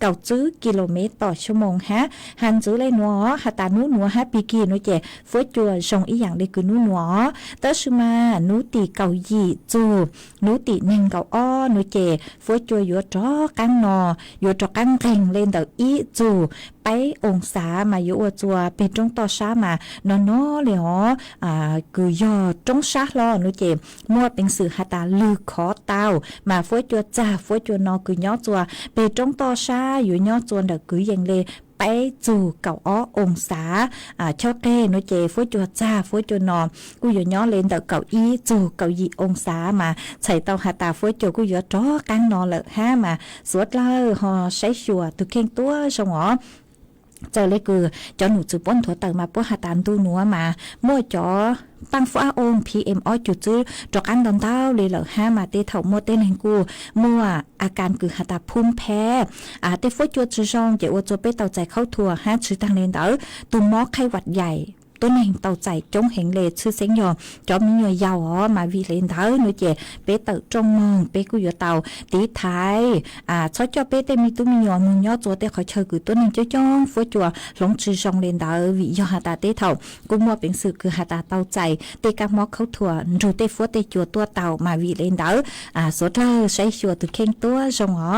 เก่าจื้อกิโลเมตรต่อชั่วโมงฮะหันจื้อเลยนัวหาตานูนัวฮะปีกีนุเจฟวยจัวชงอีอย่างเลยคือนัวแต่ชุมานูตีเก่ายีจูนูตีเน่งเก่าอ้อนุเจฟวยจัวอยู่จอกันนออยู่จอกันเก่งเลนเดอีจูไปองศามาอยู่จัวเป็นจงต่อช้ามานอเลยอ๋อคือยอจงช้าลอนุเจมัวเป็นสื่อหาตาลือขอตามาฟวยจัวจ้าฟวยจัวนอคือย่อจัวเป็นจงต่อช้าอยู่ย่อจวนเดคืออย่างเลยไปจู่เก่าอ้อองศาชอบเก้นุเจฟวยจัวจ้าฟวยจัวนอกูอยู่ย่อเลนเดเก่าอีจู่เก่ายีองศามาใส่เตาหาตาฟวยจัวกูอยู่จ้อกันนอเลยห้ามาสวดเล่าหอใช้ชัวตุเข่งตัวชงอ๋อเจอเลยคือจอหนูจือป้นถั่วเติมมาป้วหาตานตู้นัวมามั่วจอปังฟ้าองค์ PM อ้อยจุดจื้อจอกอันดอนเต้าเลยเหล่าห้ามาเตะเถามัวเต้นแห่งกูมั่วอาการคือหาตาพุ่มแพ้เตะฟวยจัวจื้อจองเจ้าจัวเป้เต่าใจเข้าถั่วห้าชื่อทางเลนเต๋อตุ่มมอไข้หวัดใหญ่ ต้นแห่งเต่าใจจงแห่งเลชื่อเสียงยอจอมมีหน่วยยาวอ๋อมาวีเลนเธอหน่วยเจเปเตอจงมองเปกุยเต่าตีท้ายชอจอเปเตมีตุ้มมีหน่วยมึงย่อตัวเตเขาเชิญคือต้นแห่งจ้องฟัวจัวหลงชื่อจงเลนเธอวิยอหาตาเตเท่ากูมัวเป็นสื่อคือหาตาเต่าใจเตกามอกเขาถั่วรูเตฟัวเตจัวตัวเต่ามาวีเลนเธอสดเลยใช้ชัวตุเข่งตัวจงอ๋อ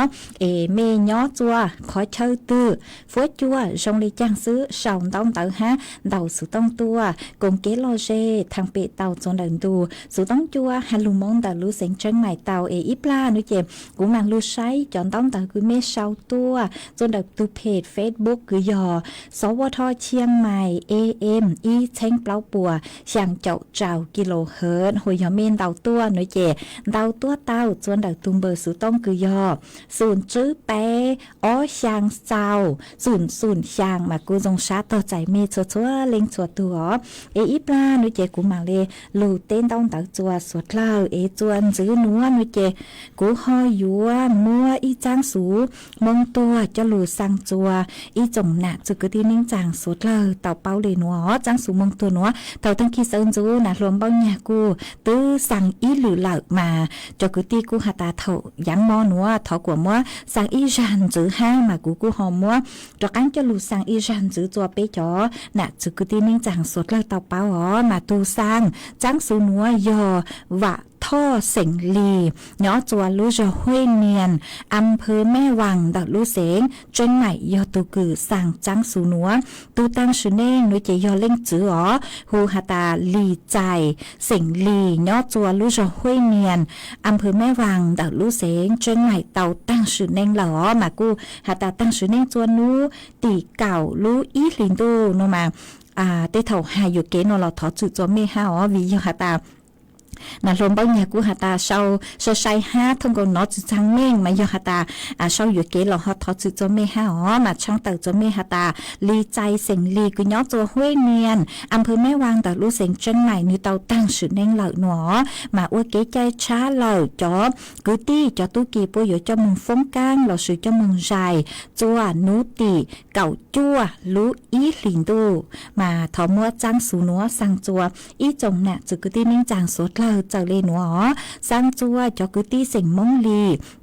เมย่อจัวขอเชิญตื้อฟัวจัวจงเลยจ้างซื้อสองต้องเต่าฮะเต่าสุต้องตัวกงเกลโลเจทางเปเต่าจนเดินดูสุต้องจัวฮัลลุมงแต่รู้เสียงเชิงใหม่เต่าอีปลาหนูเจ็บกูมังรู้ใช้จอนต้องเต่าคือเมฆเศร้าตัวจนเดินดูเพจเฟซบุ๊กคือยอสวทเชียงใหม่ AM อีเช้งเปล่าปัวช่างเจ้าเจ้ากิโลเฮิรตหอยเมนเต่าตัวหนูเจ็บเต่าตัวเต่าจนเดินตุงเบอร์สุต้องคือยอศูนย์จื้อเปอ๋อช่างเจ้าศูนย์ช่างมากูจงชาต่อใจเมฆชัวเล็งชัวตัวอีปลาหนูเจกูมาเลยลูเต้นต้องตักจัวสวดเล่าจวนจื้อนัวหนูเจกูหอยยัวมัวอีจางสูมงตัวจะลูสังจัวอีจงหนักจุกตีนิ่งจางสวดเล่าเต่าเป้าเลยนัวจางสูมงตัวนัวเต่าตั้งขี้เซินจูหนักรวมเป้าหยากูตื้อสั่งอีหรือเหล่ามาจกตีกูหาตาเถ่ายังมอนัวถอกว่ามัวสั่งอีจันจื้อห้ามากูหอมมัวจกันจะลูสั่งอีจันจื้อจัวเปจ่อหนักจุกตีนิ่งจางสวดเล่าเต่าเป้ามาตูสร้างจังสูนัวยอวะท่อเสียงลีย้อจัวรู้จะห้วยเนียนอำเภอแม่วังดักรู้เสียงจนใหม่ยอตูกือสั่งจังสูนัวตูตั้งชื่อเน่งนุยเจยอเล่งจื้อฮูฮาตาลีใจเสียงลีย้อจัวรู้จะห้วยเนียนอำเภอแม่วังดักรู้เสียงจนใหม่เต่าตั้งชื่อเน่งหล่อมากูฮาตาตั้งชื่อเน่งจัวนู้ตีเก่ารู้อีลินตูโนมาเตเท่าหายอยู่เกนเราถอจุดจัวเมฮาวิยฮาตานาลมบ้านยากูหาตาเช่าใช้ห้าทั้งกนอจุจังเม่งมายหาตาเช่าอยู่เกลหอทอจุจเมฮามาช่างเต่าจเมหาตาลีใจเสียงลีกุย้อตัวห้วยเนียนอำเภอแม่วางแต่รู้เสียงจังใหม่นือเต่าตั้งชื่อเน่งเหล่าหนอมาอวดเก๋ใจช้าเหล่าจอบกุตี้จอตุกีปุยอยู่จมึงฟงก้างเราสื่อจมึงใจจัวนูตีเก่าจั่วรู้อีหลินดูมาถอมัวจังสูนัวสั่งจัวอีจงน่ะจุกุตี้นิ่งจางสดเจ้าเลนัวสร้างจัวจอกุตี้เสียงมงลี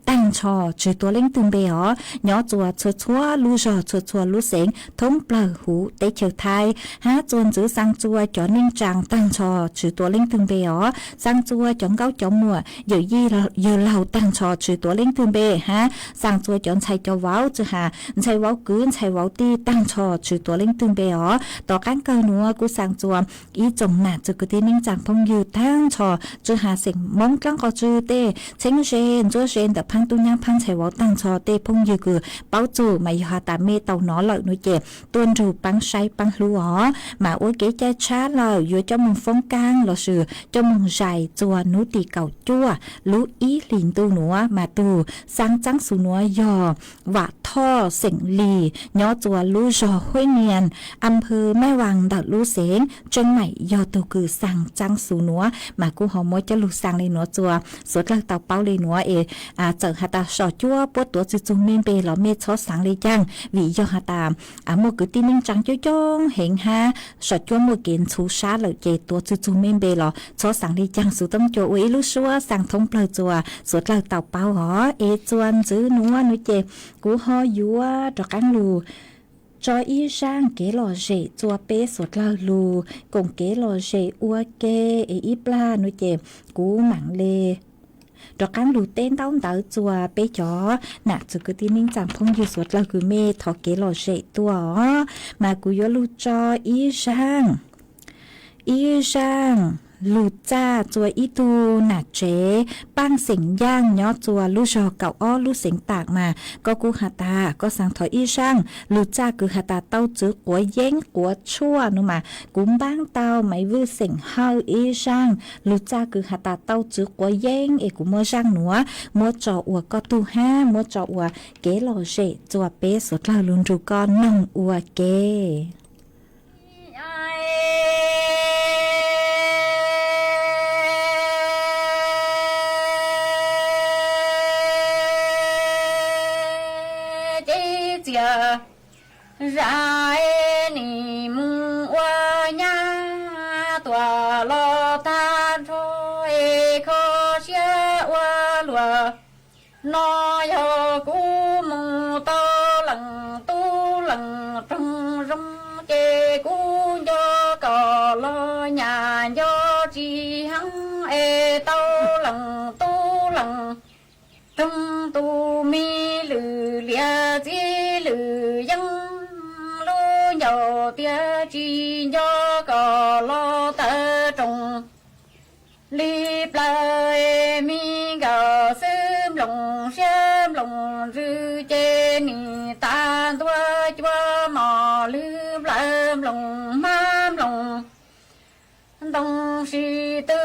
ตั้งชอชื่อตัวเล่งตึงเบอ๋ย้อจัวชัวลูจอชัวลูเสียงทงเปล่าหูเตเฉียวไทยหาจวนจื้อสร้างจัวจอนิ่งจางตั้งชอชื่อตัวเล่งตึงเบอ๋สร้างจัวจองเก้าจองมัวเยอะยี่เยอะเหล่าตั้งชอชื่อตัวเล่งตึงเบฮะสร้างจัวจอนชัยจอว้าวจื้อหาชัยว้าวกืนชัยว้าวตีตั้งชอชื่อตัวเล่งตึงเบอ๋ต่อการเกนัวกูสร้างจัวอีจงหนาจุกตีนิ่งจางพงยืดตั้งชอจื้อหาเสียงมงกลางก็จื้อเต้เชิงเชนจัวเชนแต่พังตุ้งย่างพังใช้ว่าตั้งชอเต้พงยืคือเป้าจูมาอยู่หาตาเมเต่าหนอเลยนุยเจ็บตัวรูปังใช้ปังหัวมาโอ้เก๋ใจชาเลยอยู่เจ้ามึงฟงกลางเราสื่อเจ้ามึงใจจัวนุตีเก่าจั่วรู้อีหลินตูหนัวมาตูสร้างจังสูนัวยอวะท่อเสียงลีย้อจัวรู้จอห้วยเนียนอำเภอแม่วังดัดรู้เสียงจงใหม่ยอตูคือสั่งจังสูนัวมากูหอมมวยจะลุสั่งเลยหนัวจัวสดลักเต่าเป้าเลยหนัวเจอหาตาสอจั่วปวดตัวจุงเมนเปหล่อเมชอสังเลยจังวิยอหาตามัวกุตีนิ่งจังจ้องเห็นฮะสอจั่วมัวเกณฑ์ชูชาเลยเจตัวจุงเมนเปหล่อชอสังเลยจังสุต้องจั่วอุ้ยลุชัวสั่งทงเปล่าจั่วสดลักเต่าเป้าจวนจื้อนัวนุเจกูหอยัวดอกกังลูจออีช่างเกลอเจจัวเป้สดลาลูกงเกลอเจอัวเกอีปลานุเจกูหมังเลดอกกันลูเต้นต้องเต๋อจัวเป้จ๋อหนักจุกตีนิ่งจำพงอยู่สดลาคือเมทอเกลอเจตัวมากูยลูจออีช่างลูจ้าจัวอีตูหนักเจปั้งเสียงย่างย้อจัวลูชอเก่าอ้อลูเสียงปากมาก็กูหาตาก็สั่งถอยอีช่างลูจ้าคือหาตาเต้าจื้อกัวเย้งกัวชั่วนุมากุ้มบ้างเต้าไม่วื้อเสียงเฮาอีช่างลูจ้าคือหาตาเต้าจื้อกัวเย้งกูมัวช่างหนัวมัวจ่ออัวก็ตูห้ามัวจ่ออัวเกลอเจจัวเป๊สดลาลุนรูก็นั่งอัวเกra ni mu wa nhang nó yo cú mù to lần tu lần trong rong chê cú do cò lo nhà do chi hăng e tao lần tu lần trong tu mi lử lia chi lử dân lu nhỏ tia chi do cò lo ta trồng li plai mi gạo sớm lòng rư chê ni tan tua chua mò lư lam lòng mam lòng đông si tư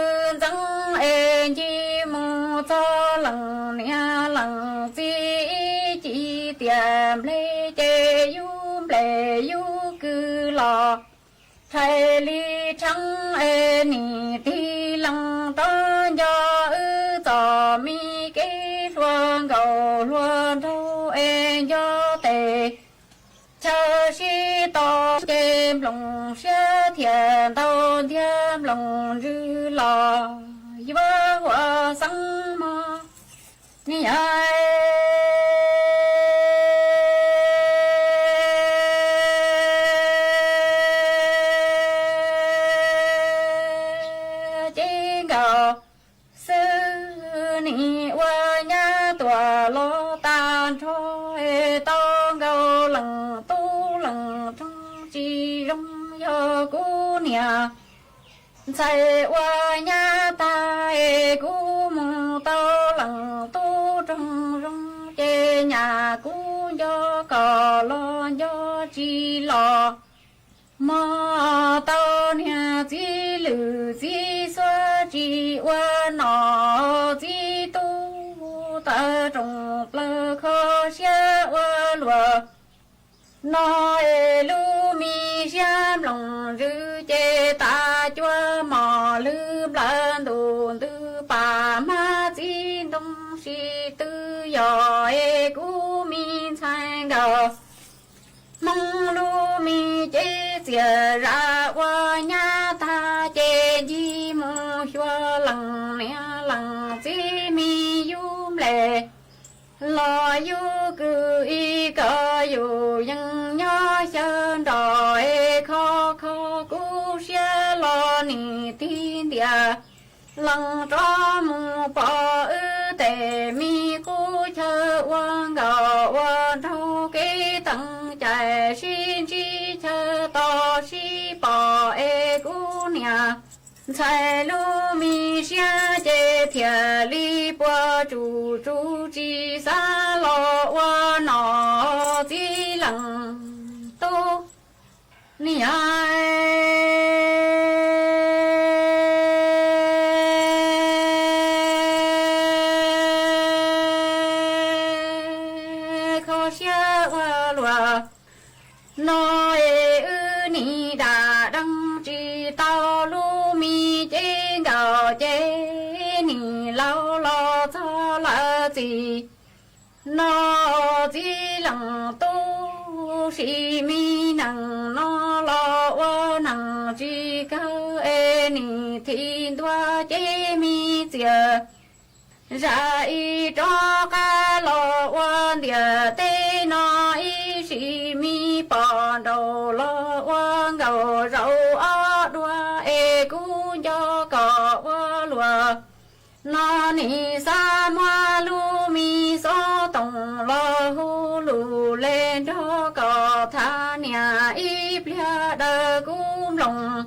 dâng e chi mô cho lần nia lần chi tiệm lê chê yu cư lò thầy li trắng e ni ti lăng to do ư tò mi kế luân gầu luân thâu e do tề chờ si to kem lòng xe thiền tao thiêm lòng rư lò vơ hoa sang mò ni ai chạy qua nhà ta e cú mù tao lần tu trong rong chê nhà cú do cò lo do chi lò mà tao nhà chi lử chi xoa chi qua nọ chi tu ta trong lơ khó xe qua lùa nó e lu mi xiam lòng rư chê ta chua mò lư blan đồn tư pa ma chi đông si tư yo e cu mi sang đò mong lu mi chê chia ra qua nhà ta chê di mù xua lằng nè lằng chi mi yum lệ lo yu cư y có yu dân nhỏ sơn đòi khó khó cú xe lo nì tin địa lăng cho mù bỏ ư tề mi cú chơ quan gạo quan thâu kế tăng chạy xin chi chơ to si bỏ e cú nhà chạy lu mi xia chê thiệt li qua chủ chi xa lo qua nọ chi lăng tô ni ai khó xia qua lùa nói ư ni đã đăng chi tao lu mi chê gạo chê ni lao lo cho là gì nó chỉ lăng tu si mi năng nó lo wa năng chi cao e ni thiên đoa chê mi chia ra y cho ca lo wa địa tê nó y si mi bọn đầu lo wa gầu rau ó đua e cú cho cọ wa lùa nó ni sa ma lu mi so tông lo hu lu lên đó cọ tha nhà y bia đờ cúm lòng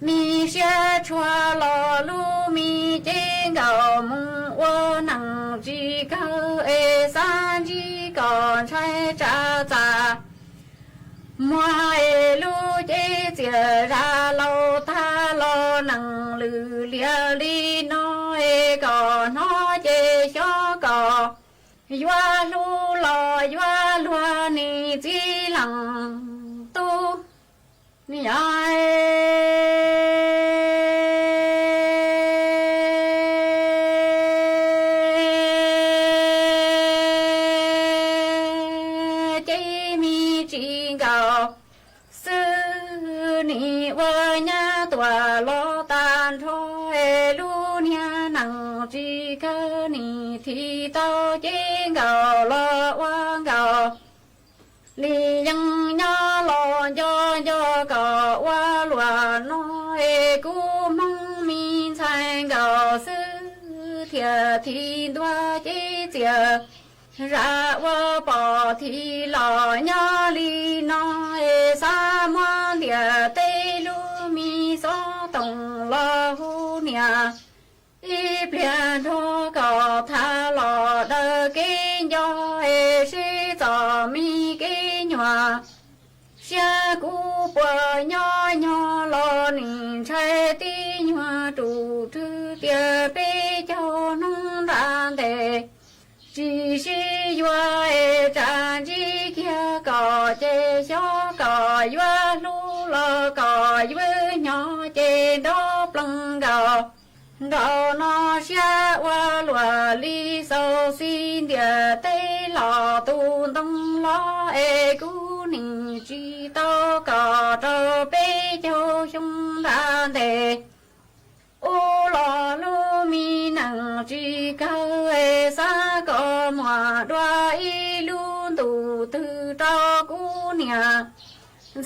mi xe chua lo lu mi chê gạo mung wa năng chi cao e san chi còn trai cha cha mua e lu chê chia ra lâu ta lo năng lư lia li nó e cò nó chê cho cò yoa lu lo yoa lua ni chi lăng tu ni ai chê mi chi gạo sư ni wa nhà tua lo tan thôi lu nia năng chỉ cơ ni thì tao chỉ gạo lo quang gạo li yang nhớ lo cho gạo qua lúa nói cú mong mi thành gạo sư thiệt thì đoa chỉ tiệt ra qua bỏ thì lo nhớ li nói sa ma địa tây lu mi so tông lo hu nia y biển thô cầu tha lo đờ kinh do e si tò mi kinh nhòa xa cú bờ nhỏ lo nín trái tí nhòa trụ thứ tia bê cho nông đàn đề chỉ si yua e chan chi kia cò chê xó cò yua lu lo cò yua nhỏ chê đó plăng gạo gạo nó xa qua lúa li sâu xin địa tây lò tu đông lo e cú nì chi to cò trơ bê cho chúng ta đề ô lò lu mi nặng chi cao e sa có mòa đoa y luôn tù tư cho cú nia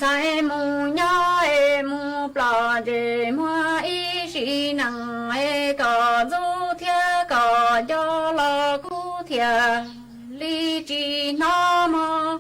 sai mù nhỏ e mù plò dê mua y si nặng e có du thia có cho lo cú thia li chi nó mò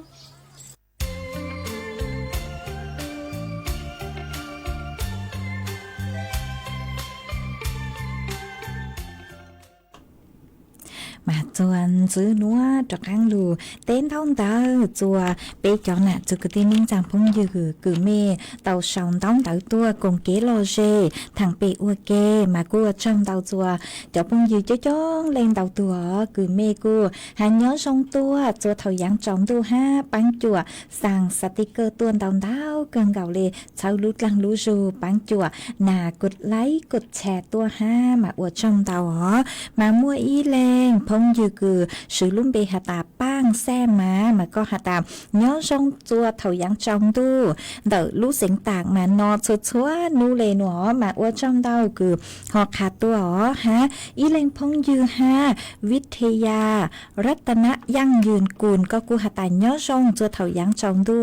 mà chuan giữ núa cho căng lù tên thông tờ chùa bê cho nè chùa cái tin minh rằng phong dư cử mê tàu sòng đóng tàu tua cùng kế lô dê thằng bê ua kê mà cua trong tàu chùa cho phong dư cho lên tàu tua cử mê cua hà nhớ sông tua chùa thầu giảng trọng tu ha bán chùa sang sticker tuôn tàu tàu cần gạo lê sau lút lăng lú rù bán chùa nà cột lấy cột chè tua ha mà ua trong tàu hó mà mua y lên phong dư cử sử lũng bê hà tà bang xe mà có hà tà nhớ sông chùa thầu giảng trọng tu đỡ lú sinh tạc mà nọ chúa nu lê nọ mà ua trong tàu cử họ khá tua hó ha y lên phong dư haวิทยารัตนะยั่งยืนกูลก็กูหาตาnhớ sông chùa thầu giảng trọng tu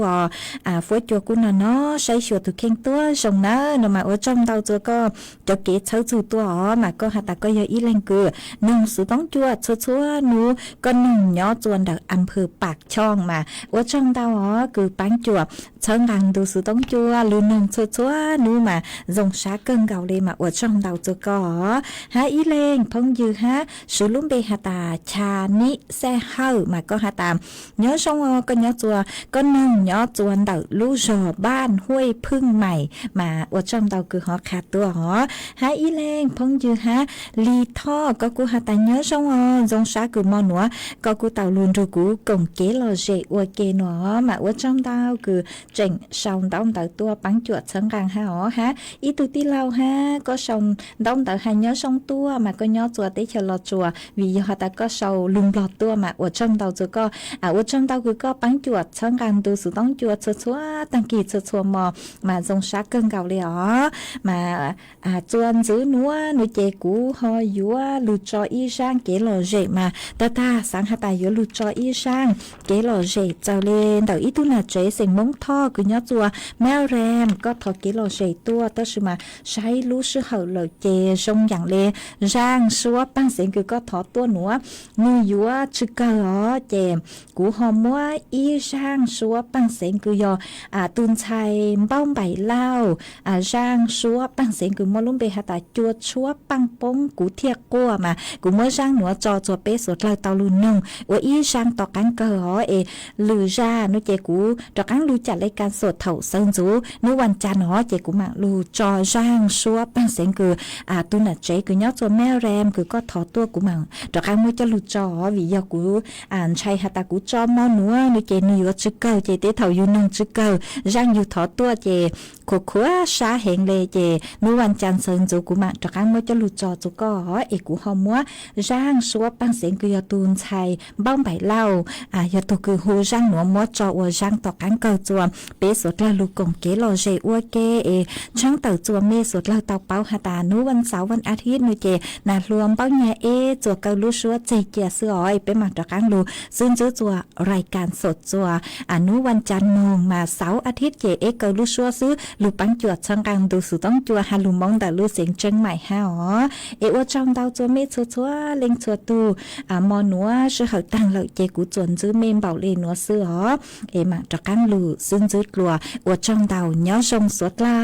phối chùaกูnọ nó xây chùa thực khen tua sông nó mà ở trong tàu chùa có cho kế cháu chùa tua mà có hạt ta có giờ ý lên cửa nông sự tống chùa chúa nu có nông nhỏ chuồn đặc âm phừ bạc chong mà ở trong tàu cứ bán chùa chân rằng đồ sự tống chùa luôn nông chúa nu mà dòng xá cơn gạo lên mà ở trong tàu chùa có há ý lên phong dư ha sự lúng bê hạt ta cha ní xe hơ mà có hạt ta nhớ sông có nhớ chùa có nông nhỏ chuồn đặc lú rò ban huêพึ่ง ใหม่ mà ở trong tàu cứ họ khát tua họ há ý lên phong dư ha ly tho có cú hạt ta nhớ sông dòng xá cứ mò nữa có cú tàu luôn rồi cú cổng kế lò dễ ua kê nữa mà ở trong tàu cứ chỉnh sòng đóng tàu tua bắn chuột sẵn càng ha họ ha ý tu tí lâu ha có sòng đóng tàu hai nhớ sông tua mà có nhớ chùa tới chờ lò chùa vì họ ta có sầu lùng lọt tua mà ở trong tàu chùa có ở trong tàu cứ có bắn chuột sẵn càng tu sự đóng chuột chúa tăng kỳ chúa mò mà dòng xá cơn gạo lì ó mà chuan giữ núa nuôi chè cú ho dúa lù cho y sang kế lò dễ mà ta sáng hạ tài dúa lù cho y sang kế lò dễ trào lên đầu ít tu là chế sinh mông tho cứ nhớ chùa mèo rèm có thọ kế lò dễ tua ta sự mà sai lú sư hậu lò chè sông dạng lê rang xua băng sinh cứ có thọ tua núa nuôi dúa chữ cờ ó chè cú ho múa y sang xua băng sinh cứ do tuôn chai bông bảy lao rang xua băng sinh cứ mua luôn bề hạ tài chua chúa băng bông cú thiệt qua mà cú mới rang nữa cho bé sốt lao tàu luôn nông ở y rang tọt cán cờ hó lừ ra nó chè cú tọt cán lù chặt lấy can sốt thầu sơn rú nó hoàn chăn nó chè cú mạng lù cho rang xua băng sinh cứ tu nà chế cứ nhớ cho mèo rem cứ có thọ tua cú mạng tọt cán mới cho lù cho vì do cú chay hạ tài cú cho mò nữa nó chè nhiều chữ cờ chè tế thầu yêu nông chữ cờ rang nhiều thọ tua chè khổ xa hẹn lệ chè nó hoàn chăn sơn rú cú mạng tọt cán mới cho lù cho chú có cú hòm múa rang xua băng sinh cứ tuôn chai bông bảy lao giờ tôi cứ hú rang nữa múa cho rang tọt cán cờ chùa เปสดลาลูกงเกลอเจอัวเกช่างเต่าจัวเมสดลาเต่าเป้าหาตานุวันเสาร์วันอาทิตย์นูเจนารวมเป้าเนี่ยจัวเกาลูชัวเจเกียเสืออ้อยไปมาตะกังลูซึ่งจัวรายการสดจัวอนุวันจันทร์มงมาเสาร์อาทิตย์เจเกาลูชัวซื้อลูปังจวดช่างกังดูสุต้องจัวฮาลูมองแต่ลูเสียงเจิงใหม่ฮะอ๋ออัวจองเต่าจัวเมชัวเล็งชัวตูมอนัวชื่อเขาตั้งเลยเจกูจวนซื้อเมมเบาเลนัวซื้ออ๋อมาตะกังลูซึ่งกลัวอวดช่องเต่าย่อชงสวดล่า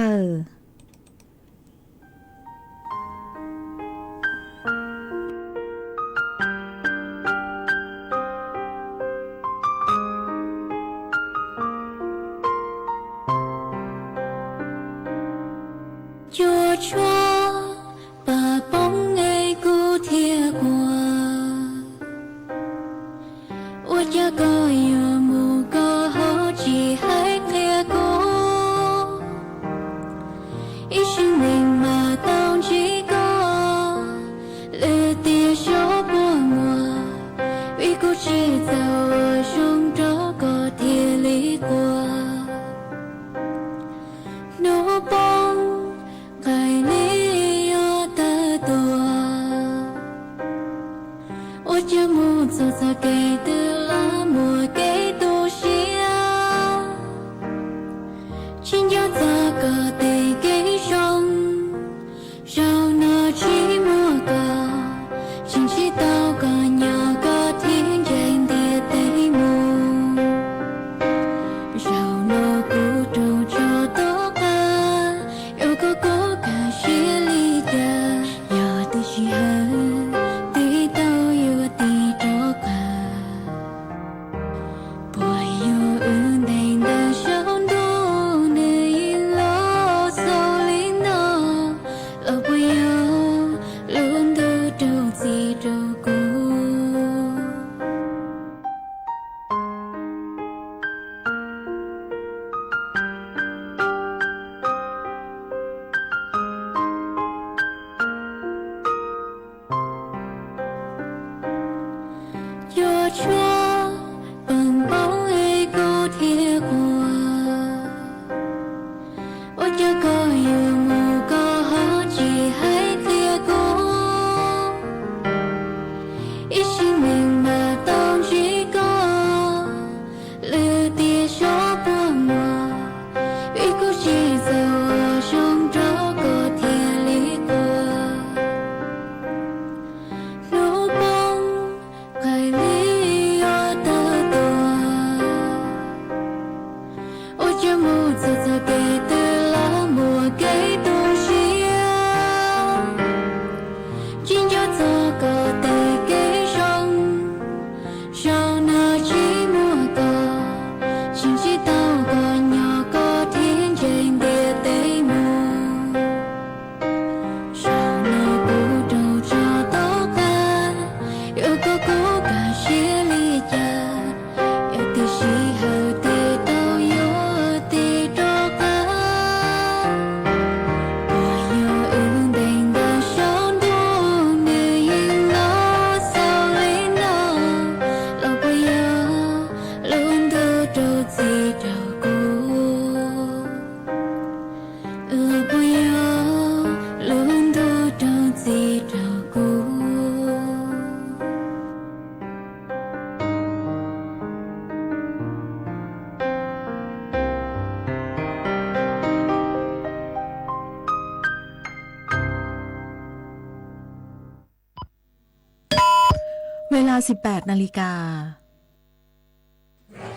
เวลา 18 นาฬิกา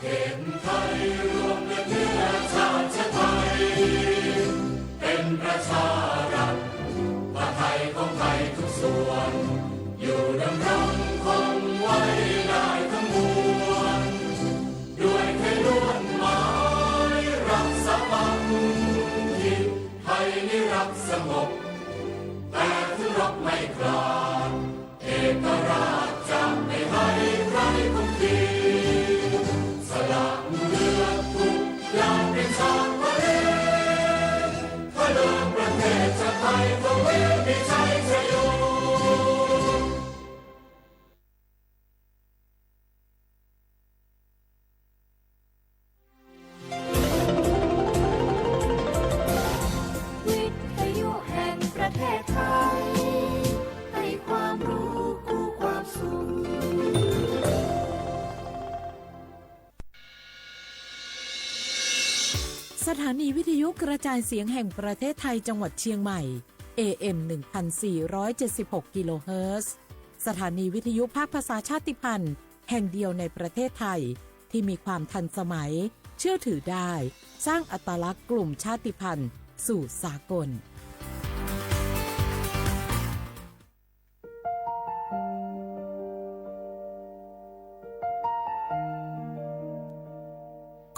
เป็นประชารัฐผ้าไทยของไทยทุกส่วนอยู่ดำรงคงไว้ได้ทั้งมวลด้วยไทยล้วนหมายรักษาบังทิศไทยนิรักสงบแต่ถึงรบไม่กล้าเอกราชจะไม่ให้ใครคงคิด ถานีวิทยุกระจายเสียงแห่งประเทศไทยจังหวัดเชียงใหม่ AM 1476 กิโลเฮิรตซ์สถานีวิทยุภาคภาษาชาติพันธุ์แห่งเดียวในประเทศไทยที่มีความทันสมัยเชื่อถือได้สร้างอัตลักษณ์กลุ่มชาติพันธุ์สู่สากล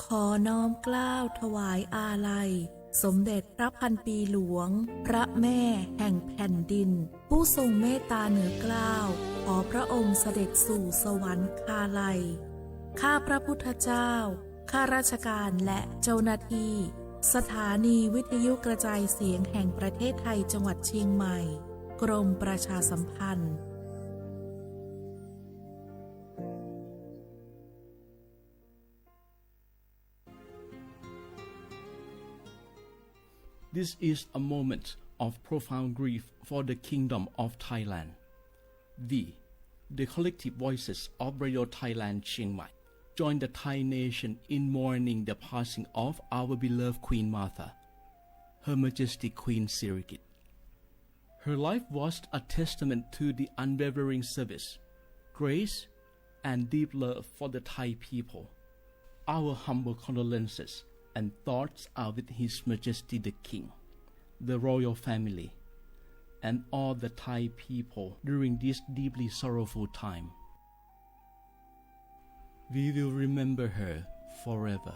ขอน้อมเกล้าถวายอาลัยสมเด็จพระพันปีหลวงพระแม่แห่งแผ่นดินผู้ทรงเมตตาเหนือเกล้าขอพระองค์เสด็จสู่สวรรคาลัยข้าพระพุทธเจ้าข้าราชการและเจ้าหน้าที่สถานีวิทยุกระจายเสียงแห่งประเทศไทยจังหวัดเชียงใหม่กรมประชาสัมพันธ์This is a moment of profound grief for the Kingdom of Thailand. The collective voices of Radio Thailand Chiang Mai join the Thai nation in mourning the passing of our beloved Queen Martha, Her Majesty Queen Sirikit. Her life was a testament to the unwavering service, grace, and deep love for the Thai people. Our humble condolences and thoughts are with His Majesty the King, the royal family, and all the Thai people during this deeply sorrowful time. We will remember her forever.